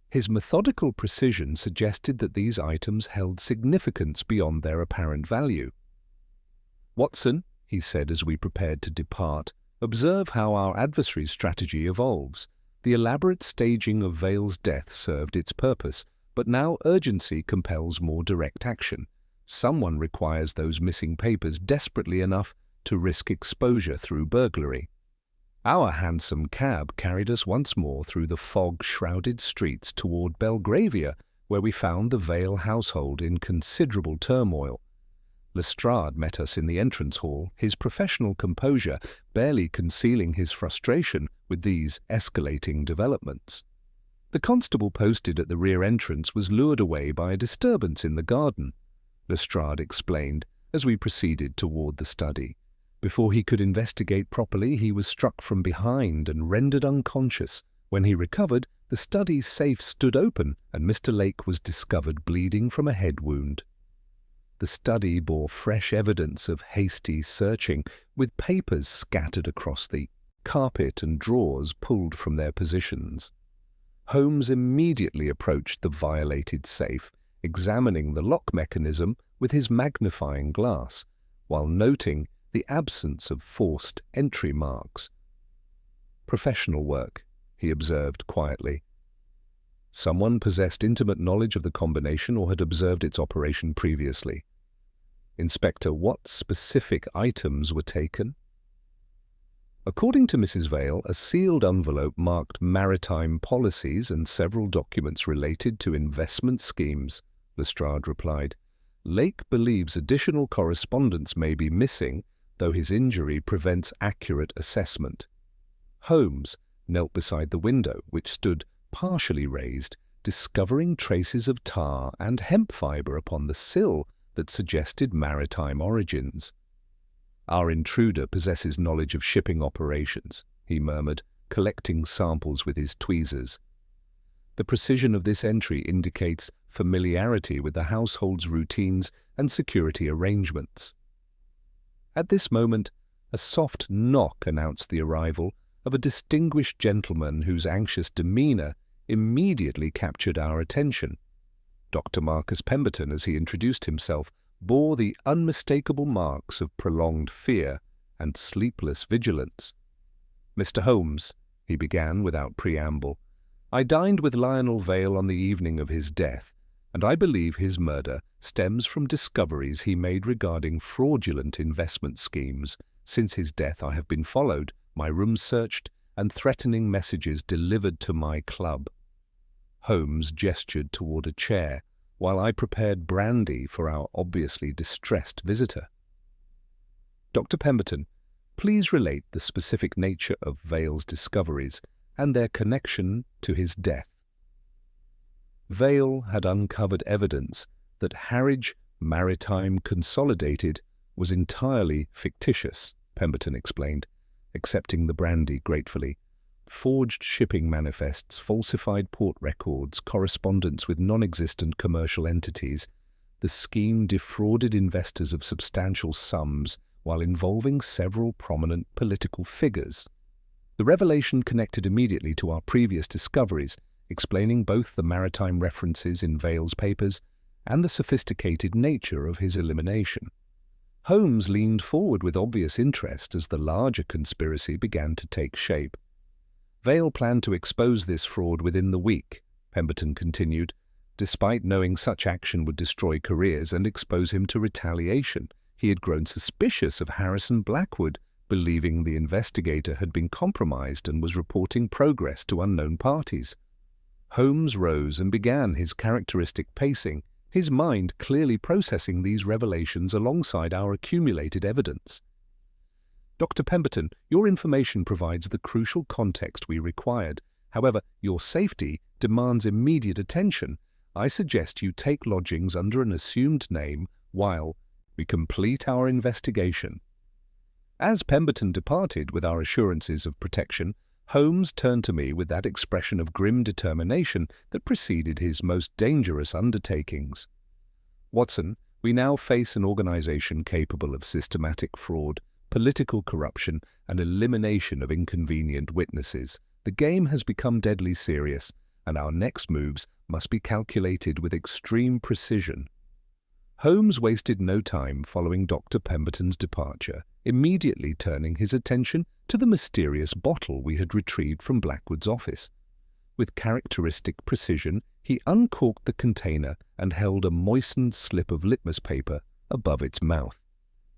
His methodical precision suggested that these items held significance beyond their apparent value. "Watson," he said as we prepared to depart, "observe how our adversary's strategy evolves. The elaborate staging of Vale's death served its purpose, but now urgency compels more direct action. Someone requires those missing papers desperately enough to risk exposure through burglary." Our hansom cab carried us once more through the fog-shrouded streets toward Belgravia, where we found the Vale household in considerable turmoil. Lestrade met us in the entrance hall, his professional composure barely concealing his frustration with these escalating developments. The constable posted at the rear entrance was lured away by a disturbance in the garden, Lestrade explained as we proceeded toward the study. Before he could investigate properly, he was struck from behind and rendered unconscious. When he recovered, the study's safe stood open and Mr. Lake was discovered bleeding from a head wound. The study bore fresh evidence of hasty searching, with papers scattered across the carpet and drawers pulled from their positions. Holmes immediately approached the violated safe, examining the lock mechanism with his magnifying glass, while noting the absence of forced entry marks. "Professional work," he observed quietly. Someone possessed intimate knowledge of the combination or had observed its operation previously. "Inspector, what specific items were taken?" According to Mrs. Vale, a sealed envelope marked maritime policies and several documents related to investment schemes, Lestrade replied. "Lake believes additional correspondence may be missing, though his injury prevents accurate assessment." Holmes knelt beside the window, which stood partially raised, discovering traces of tar and hemp fibre upon the sill that suggested maritime origins. "Our intruder possesses knowledge of shipping operations," he murmured, collecting samples with his tweezers. The precision of this entry indicates familiarity with the household's routines and security arrangements. At this moment, a soft knock announced the arrival of a distinguished gentleman whose anxious demeanour immediately captured our attention. Dr. Marcus Pemberton, as he introduced himself, bore the unmistakable marks of prolonged fear and sleepless vigilance. "Mr. Holmes," he began without preamble, "I dined with Lionel Vale on the evening of his death, and I believe his murder stems from discoveries he made regarding fraudulent investment schemes. Since his death I have been followed, my room searched, and threatening messages delivered to my club." Holmes gestured toward a chair, while I prepared brandy for our obviously distressed visitor. "Dr. Pemberton, please relate the specific nature of Vale's discoveries and their connection to his death." Vale had uncovered evidence that Harwich Maritime Consolidated was entirely fictitious, Pemberton explained, accepting the brandy gratefully. Forged shipping manifests, falsified port records, correspondence with non-existent commercial entities. The scheme defrauded investors of substantial sums while involving several prominent political figures. The revelation connected immediately to our previous discoveries, explaining both the maritime references in Vale's papers and the sophisticated nature of his elimination. Holmes leaned forward with obvious interest as the larger conspiracy began to take shape. "Vale planned to expose this fraud within the week," Pemberton continued, "despite knowing such action would destroy careers and expose him to retaliation. He had grown suspicious of Harrison Blackwood, believing the investigator had been compromised and was reporting progress to unknown parties." Holmes rose and began his characteristic pacing, his mind clearly processing these revelations alongside our accumulated evidence. "Dr. Pemberton, your information provides the crucial context we required. However, your safety demands immediate attention. I suggest you take lodgings under an assumed name while we complete our investigation." As Pemberton departed with our assurances of protection, Holmes turned to me with that expression of grim determination that preceded his most dangerous undertakings. "Watson, we now face an organization capable of systematic fraud, political corruption, and elimination of inconvenient witnesses. The game has become deadly serious, and our next moves must be calculated with extreme precision." Holmes wasted no time following Dr. Pemberton's departure, immediately turning his attention to the mysterious bottle we had retrieved from Blackwood's office. With characteristic precision, he uncorked the container and held a moistened slip of litmus paper above its mouth.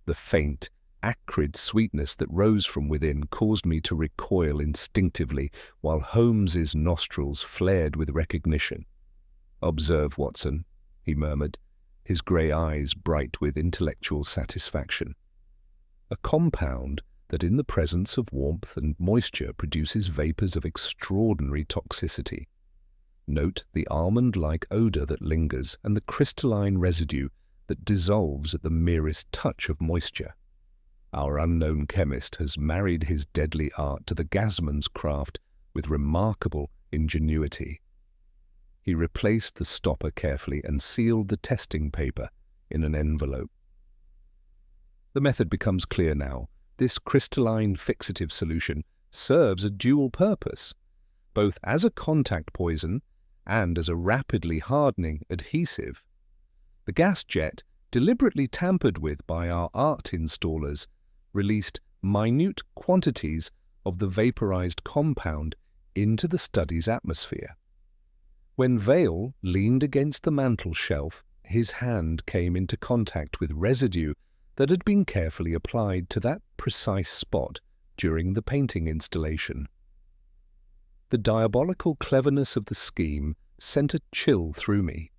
The faint, acrid sweetness that rose from within caused me to recoil instinctively, while Holmes's nostrils flared with recognition. "Observe, Watson," he murmured, his grey eyes bright with intellectual satisfaction. "A compound that in the presence of warmth and moisture produces vapours of extraordinary toxicity. Note the almond-like odour that lingers and the crystalline residue that dissolves at the merest touch of moisture. Our unknown chemist has married his deadly art to the gasman's craft with remarkable ingenuity." He replaced the stopper carefully and sealed the testing paper in an envelope. "The method becomes clear now. This crystalline fixative solution serves a dual purpose, both as a contact poison and as a rapidly hardening adhesive. The gas jet, deliberately tampered with by our art installers, released minute quantities of the vaporized compound into the study's atmosphere. When Vale leaned against the mantel shelf, his hand came into contact with residue that had been carefully applied to that precise spot during the painting installation. The diabolical cleverness of the scheme sent a chill through me.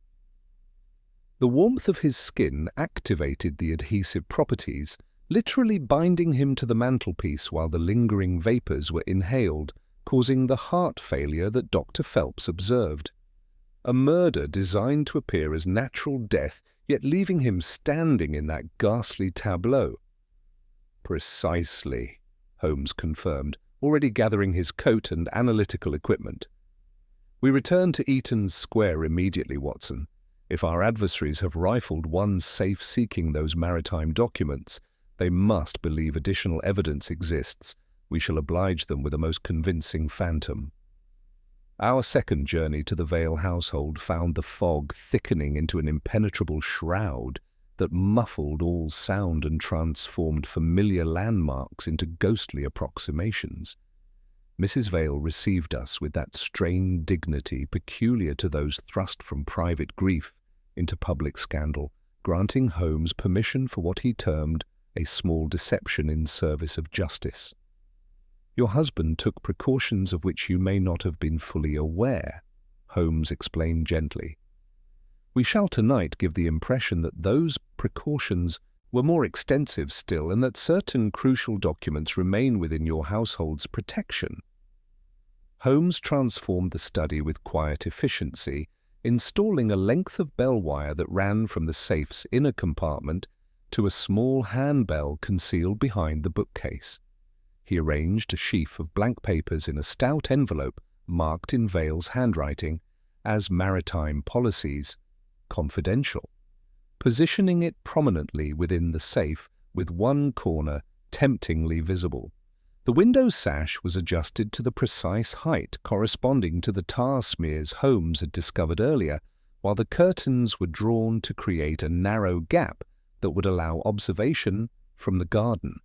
The warmth of his skin activated the adhesive properties, literally binding him to the mantelpiece while the lingering vapours were inhaled, causing the heart failure that Dr. Phelps observed. A murder designed to appear as natural death, yet leaving him standing in that ghastly tableau. Precisely, Holmes confirmed, already gathering his coat and analytical equipment. We return to Eaton's Square immediately, Watson. If our adversaries have rifled one safe seeking those maritime documents, they must believe additional evidence exists. We shall oblige them with a most convincing phantom. Our second journey to the Vale household found the fog thickening into an impenetrable shroud that muffled all sound and transformed familiar landmarks into ghostly approximations. Mrs. Vale received us with that strained dignity peculiar to those thrust from private grief into public scandal, granting Holmes permission for what he termed a small deception in service of justice. "Your husband took precautions of which you may not have been fully aware," Holmes explained gently. "We shall tonight give the impression that those precautions were more extensive still, and that certain crucial documents remain within your household's protection." Holmes transformed the study with quiet efficiency, installing a length of bell wire that ran from the safe's inner compartment to a small handbell concealed behind the bookcase. He arranged a sheaf of blank papers in a stout envelope marked in Vale's handwriting as Maritime Policies, Confidential, positioning it prominently within the safe with one corner temptingly visible. The window sash was adjusted to the precise height corresponding to the tar smears Holmes had discovered earlier, while the curtains were drawn to create a narrow gap that would allow observation from the garden.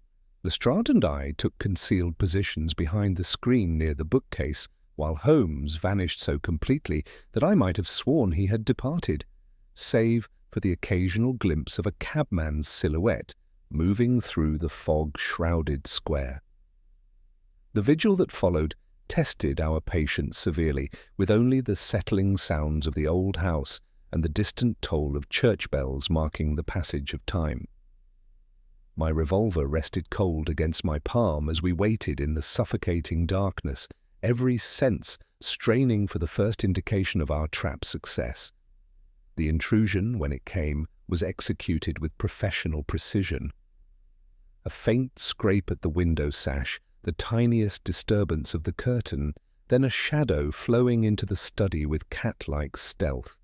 Lestrade and I took concealed positions behind the screen near the bookcase, while Holmes vanished so completely that I might have sworn he had departed, save for the occasional glimpse of a cabman's silhouette moving through the fog-shrouded square. The vigil that followed tested our patience severely, with only the settling sounds of the old house and the distant toll of church bells marking the passage of time. My revolver rested cold against my palm as we waited in the suffocating darkness, every sense straining for the first indication of our trap's success. The intrusion, when it came, was executed with professional precision. A faint scrape at the window sash, the tiniest disturbance of the curtain, then a shadow flowing into the study with cat-like stealth.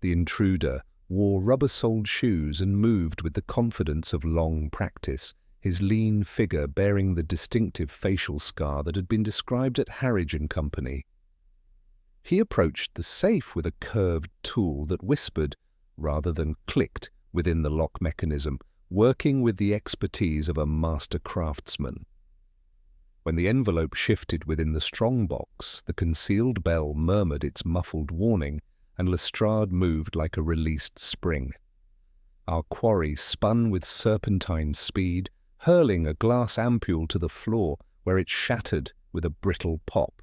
The intruder wore rubber-soled shoes and moved with the confidence of long practice, his lean figure bearing the distinctive facial scar that had been described at Harridge & Company. He approached the safe with a curved tool that whispered, rather than clicked, within the lock mechanism, working with the expertise of a master craftsman. When the envelope shifted within the strong box, the concealed bell murmured its muffled warning, and Lestrade moved like a released spring. Our quarry spun with serpentine speed, hurling a glass ampule to the floor, where it shattered with a brittle pop.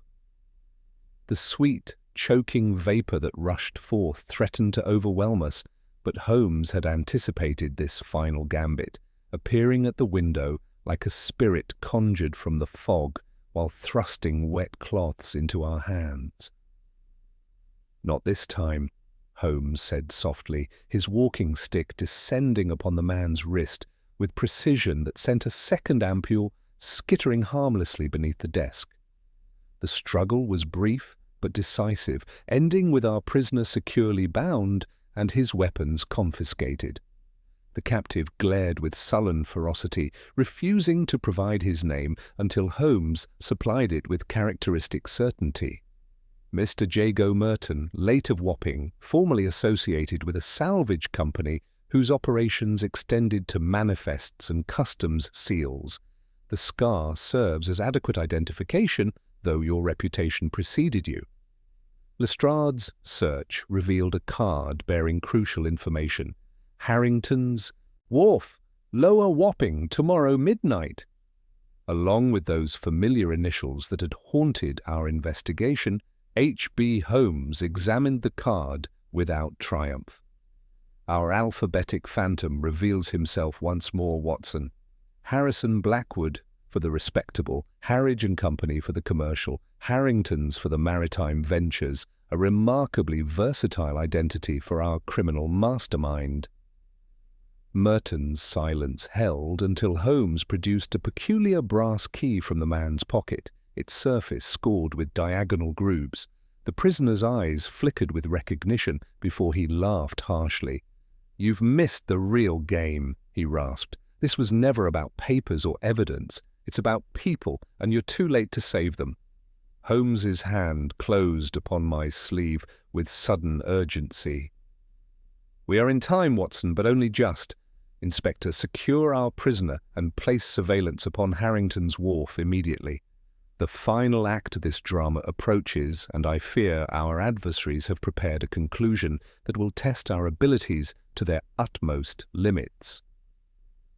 The sweet, choking vapour that rushed forth threatened to overwhelm us, but Holmes had anticipated this final gambit, appearing at the window like a spirit conjured from the fog while thrusting wet cloths into our hands. "Not this time," Holmes said softly, his walking stick descending upon the man's wrist with precision that sent a second ampule skittering harmlessly beneath the desk. The struggle was brief but decisive, ending with our prisoner securely bound and his weapons confiscated. The captive glared with sullen ferocity, refusing to provide his name until Holmes supplied it with characteristic certainty. Mr. Jago Merton, late of Wapping, formerly associated with a salvage company whose operations extended to manifests and customs seals. The scar serves as adequate identification, though your reputation preceded you. Lestrade's search revealed a card bearing crucial information. Harrington's Wharf, Lower Wapping, tomorrow midnight. Along with those familiar initials that had haunted our investigation, H.B. Holmes examined the card without triumph. Our alphabetic phantom reveals himself once more, Watson. Harrison Blackwood for the respectable, Harridge & Company for the commercial, Harrington's for the maritime ventures, a remarkably versatile identity for our criminal mastermind. Merton's silence held until Holmes produced a peculiar brass key from the man's pocket, its surface scored with diagonal grooves. The prisoner's eyes flickered with recognition before he laughed harshly. "You've missed the real game," he rasped. "This was never about papers or evidence. It's about people, and you're too late to save them." Holmes's hand closed upon my sleeve with sudden urgency. "We are in time, Watson, but only just. Inspector, secure our prisoner and place surveillance upon Harrington's Wharf immediately. The final act of this drama approaches, and I fear our adversaries have prepared a conclusion that will test our abilities to their utmost limits."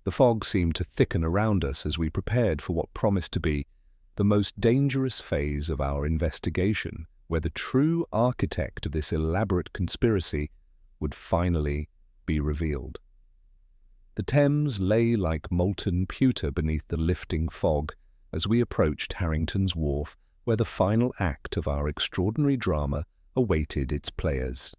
The fog seemed to thicken around us as we prepared for what promised to be the most dangerous phase of our investigation, where the true architect of this elaborate conspiracy would finally be revealed. The Thames lay like molten pewter beneath the lifting fog as we approached Harrington's Wharf, where the final act of our extraordinary drama awaited its players.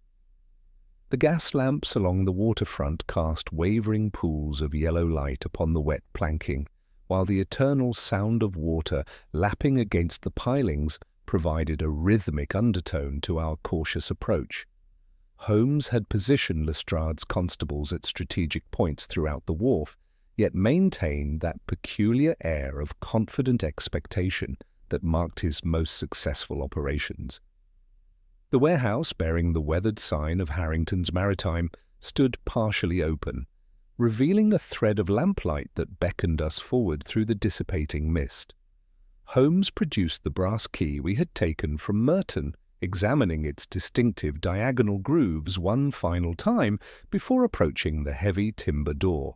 The gas lamps along the waterfront cast wavering pools of yellow light upon the wet planking, while the eternal sound of water lapping against the pilings provided a rhythmic undertone to our cautious approach. Holmes had positioned Lestrade's constables at strategic points throughout the wharf, yet maintained that peculiar air of confident expectation that marked his most successful operations. The warehouse, bearing the weathered sign of Harrington's Maritime, stood partially open, revealing a thread of lamplight that beckoned us forward through the dissipating mist. Holmes produced the brass key we had taken from Merton, examining its distinctive diagonal grooves one final time before approaching the heavy timber door.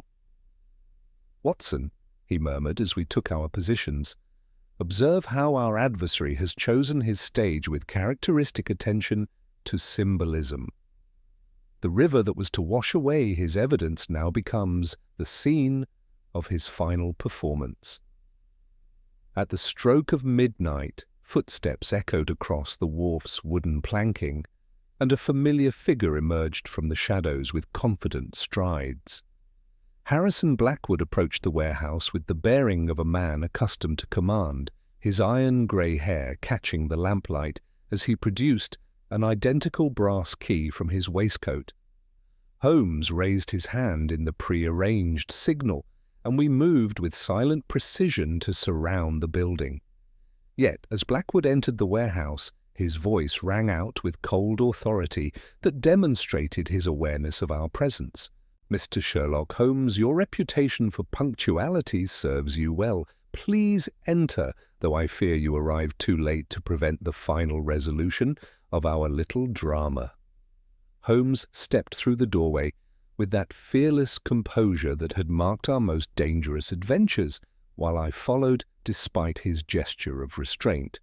"Watson," he murmured as we took our positions, "observe how our adversary has chosen his stage with characteristic attention to symbolism. The river that was to wash away his evidence now becomes the scene of his final performance." At the stroke of midnight, footsteps echoed across the wharf's wooden planking, and a familiar figure emerged from the shadows with confident strides. Harrison Blackwood approached the warehouse with the bearing of a man accustomed to command, his iron-grey hair catching the lamplight as he produced an identical brass key from his waistcoat. Holmes raised his hand in the pre-arranged signal, and we moved with silent precision to surround the building. Yet, as Blackwood entered the warehouse, his voice rang out with cold authority that demonstrated his awareness of our presence. "Mr. Sherlock Holmes, your reputation for punctuality serves you well. Please enter, though I fear you arrived too late to prevent the final resolution of our little drama." Holmes stepped through the doorway with that fearless composure that had marked our most dangerous adventures, while I followed despite his gesture of restraint.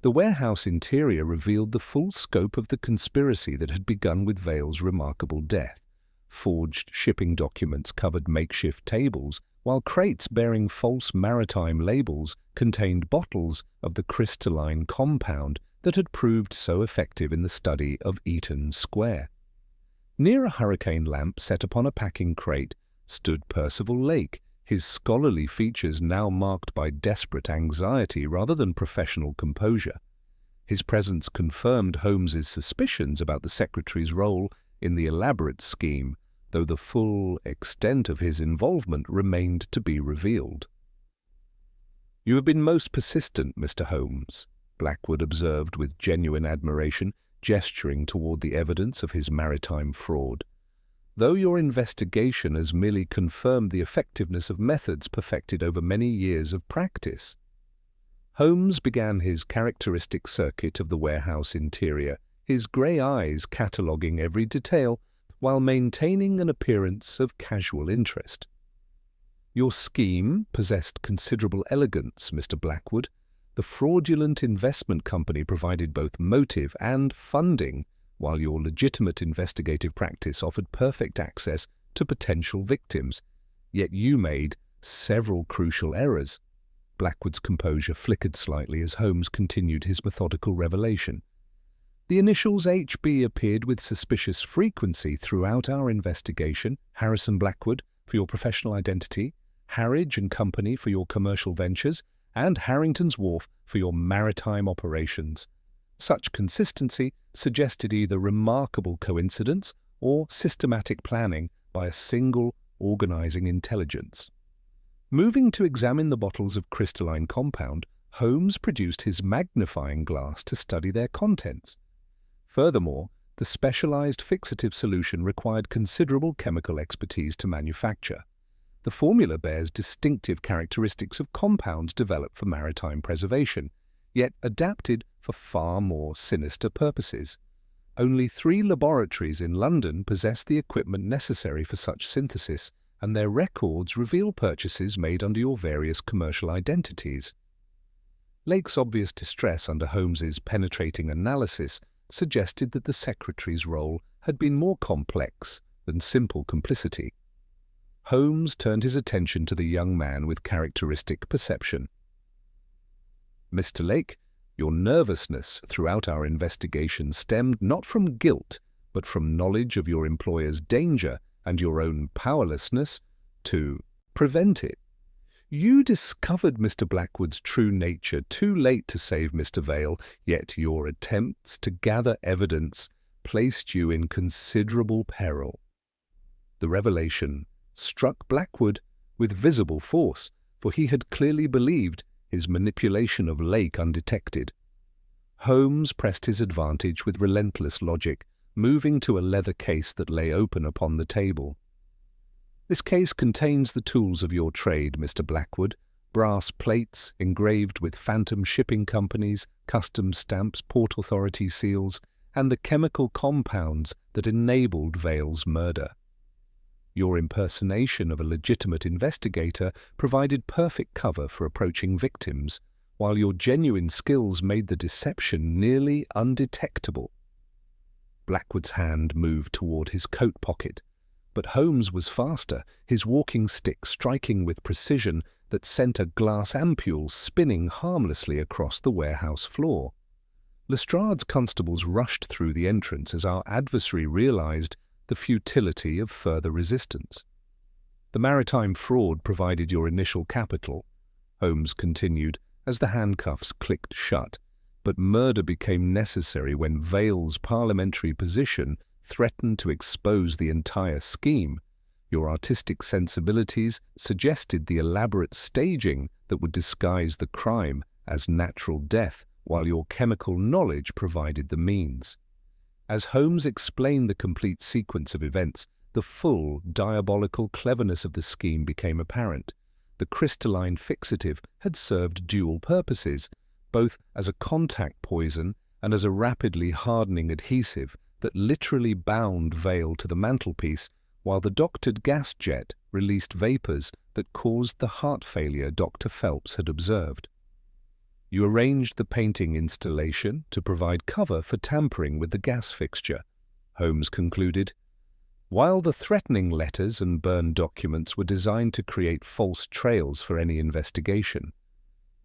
The warehouse interior revealed the full scope of the conspiracy that had begun with Vale's remarkable death. Forged shipping documents covered makeshift tables, while crates bearing false maritime labels contained bottles of the crystalline compound that had proved so effective in the study of Eaton Square. Near a hurricane lamp set upon a packing crate stood Percival Lake, his scholarly features now marked by desperate anxiety rather than professional composure. His presence confirmed Holmes's suspicions about the secretary's role in the elaborate scheme, though the full extent of his involvement remained to be revealed. "You have been most persistent, Mr. Holmes," Blackwood observed with genuine admiration, gesturing toward the evidence of his maritime fraud. "Though your investigation has merely confirmed the effectiveness of methods perfected over many years of practice." Holmes began his characteristic circuit of the warehouse interior, his grey eyes cataloguing every detail while maintaining an appearance of casual interest. "Your scheme possessed considerable elegance, Mr. Blackwood. The fraudulent investment company provided both motive and funding, while your legitimate investigative practice offered perfect access to potential victims. Yet you made several crucial errors." Blackwood's composure flickered slightly as Holmes continued his methodical revelation. The initials HB appeared with suspicious frequency throughout our investigation. Harrison Blackwood for your professional identity, Harridge and Company for your commercial ventures, and Harrington's Wharf for your maritime operations. Such consistency suggested either remarkable coincidence or systematic planning by a single organizing intelligence. Moving to examine the bottles of crystalline compound, Holmes produced his magnifying glass to study their contents. Furthermore, the specialized fixative solution required considerable chemical expertise to manufacture. The formula bears distinctive characteristics of compounds developed for maritime preservation, yet adapted for far more sinister purposes. Only 3 laboratories in London possess the equipment necessary for such synthesis, and their records reveal purchases made under your various commercial identities. Lake's obvious distress under Holmes's penetrating analysis suggested that the secretary's role had been more complex than simple complicity. Holmes turned his attention to the young man with characteristic perception. "Mr. Lake, your nervousness throughout our investigation stemmed not from guilt, but from knowledge of your employer's danger and your own powerlessness to prevent it. You discovered Mr. Blackwood's true nature too late to save Mr. Vale, yet your attempts to gather evidence placed you in considerable peril." The revelation struck Blackwood with visible force, for he had clearly believed his manipulation of Lake undetected. Holmes pressed his advantage with relentless logic, moving to a leather case that lay open upon the table. "This case contains the tools of your trade, Mr. Blackwood, brass plates engraved with phantom shipping companies, customs stamps, port authority seals, and the chemical compounds that enabled Vale's murder. Your impersonation of a legitimate investigator provided perfect cover for approaching victims, while your genuine skills made the deception nearly undetectable." Blackwood's hand moved toward his coat pocket, but Holmes was faster, his walking stick striking with precision that sent a glass ampule spinning harmlessly across the warehouse floor. Lestrade's constables rushed through the entrance as our adversary realized the futility of further resistance. "The maritime fraud provided your initial capital," Holmes continued as the handcuffs clicked shut, "but murder became necessary when Vale's parliamentary position threatened to expose the entire scheme. Your artistic sensibilities suggested the elaborate staging that would disguise the crime as natural death, while your chemical knowledge provided the means." As Holmes explained the complete sequence of events, the full diabolical cleverness of the scheme became apparent. The crystalline fixative had served dual purposes, both as a contact poison and as a rapidly hardening adhesive that literally bound Vale to the mantelpiece, while the doctored gas jet released vapors that caused the heart failure Dr. Phelps had observed. "You arranged the painting installation to provide cover for tampering with the gas fixture," Holmes concluded. "While the threatening letters and burned documents were designed to create false trails for any investigation,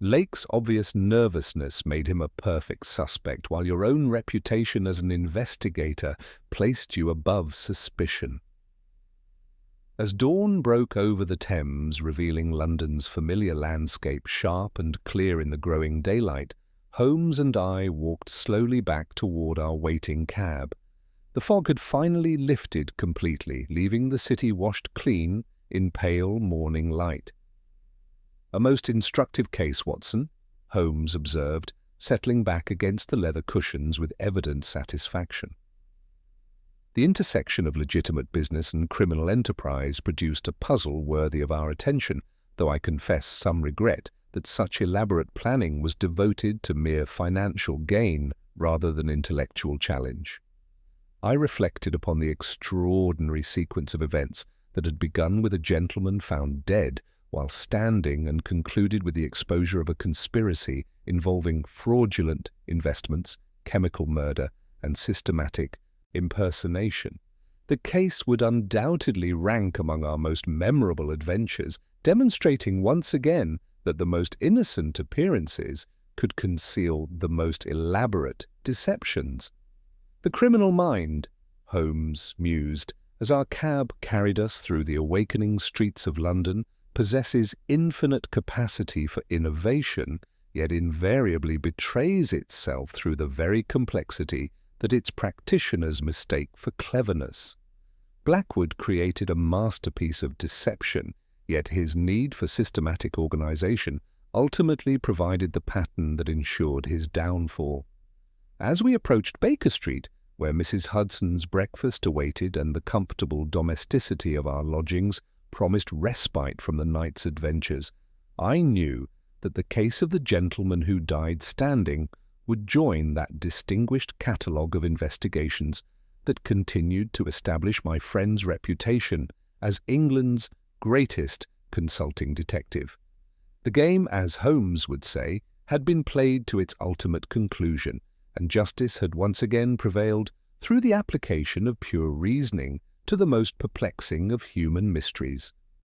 Lake's obvious nervousness made him a perfect suspect, while your own reputation as an investigator placed you above suspicion." As dawn broke over the Thames, revealing London's familiar landscape sharp and clear in the growing daylight, Holmes and I walked slowly back toward our waiting cab. The fog had finally lifted completely, leaving the city washed clean in pale morning light. "A most instructive case, Watson," Holmes observed, settling back against the leather cushions with evident satisfaction. The intersection of legitimate business and criminal enterprise produced a puzzle worthy of our attention, though I confess some regret that such elaborate planning was devoted to mere financial gain rather than intellectual challenge. I reflected upon the extraordinary sequence of events that had begun with a gentleman found dead while standing and concluded with the exposure of a conspiracy involving fraudulent investments, chemical murder, and systematic impersonation. The case would undoubtedly rank among our most memorable adventures, demonstrating once again that the most innocent appearances could conceal the most elaborate deceptions. The criminal mind, Holmes mused, as our cab carried us through the awakening streets of London, possesses infinite capacity for innovation, yet invariably betrays itself through the very complexity that its practitioners mistake for cleverness. Blackwood created a masterpiece of deception, yet his need for systematic organization ultimately provided the pattern that ensured his downfall. As we approached Baker Street, where Mrs. Hudson's breakfast awaited and the comfortable domesticity of our lodgings promised respite from the night's adventures, I knew that the case of the gentleman who died standing would join that distinguished catalogue of investigations that continued to establish my friend's reputation as England's greatest consulting detective. The game, as Holmes would say, had been played to its ultimate conclusion, and justice had once again prevailed through the application of pure reasoning to the most perplexing of human mysteries.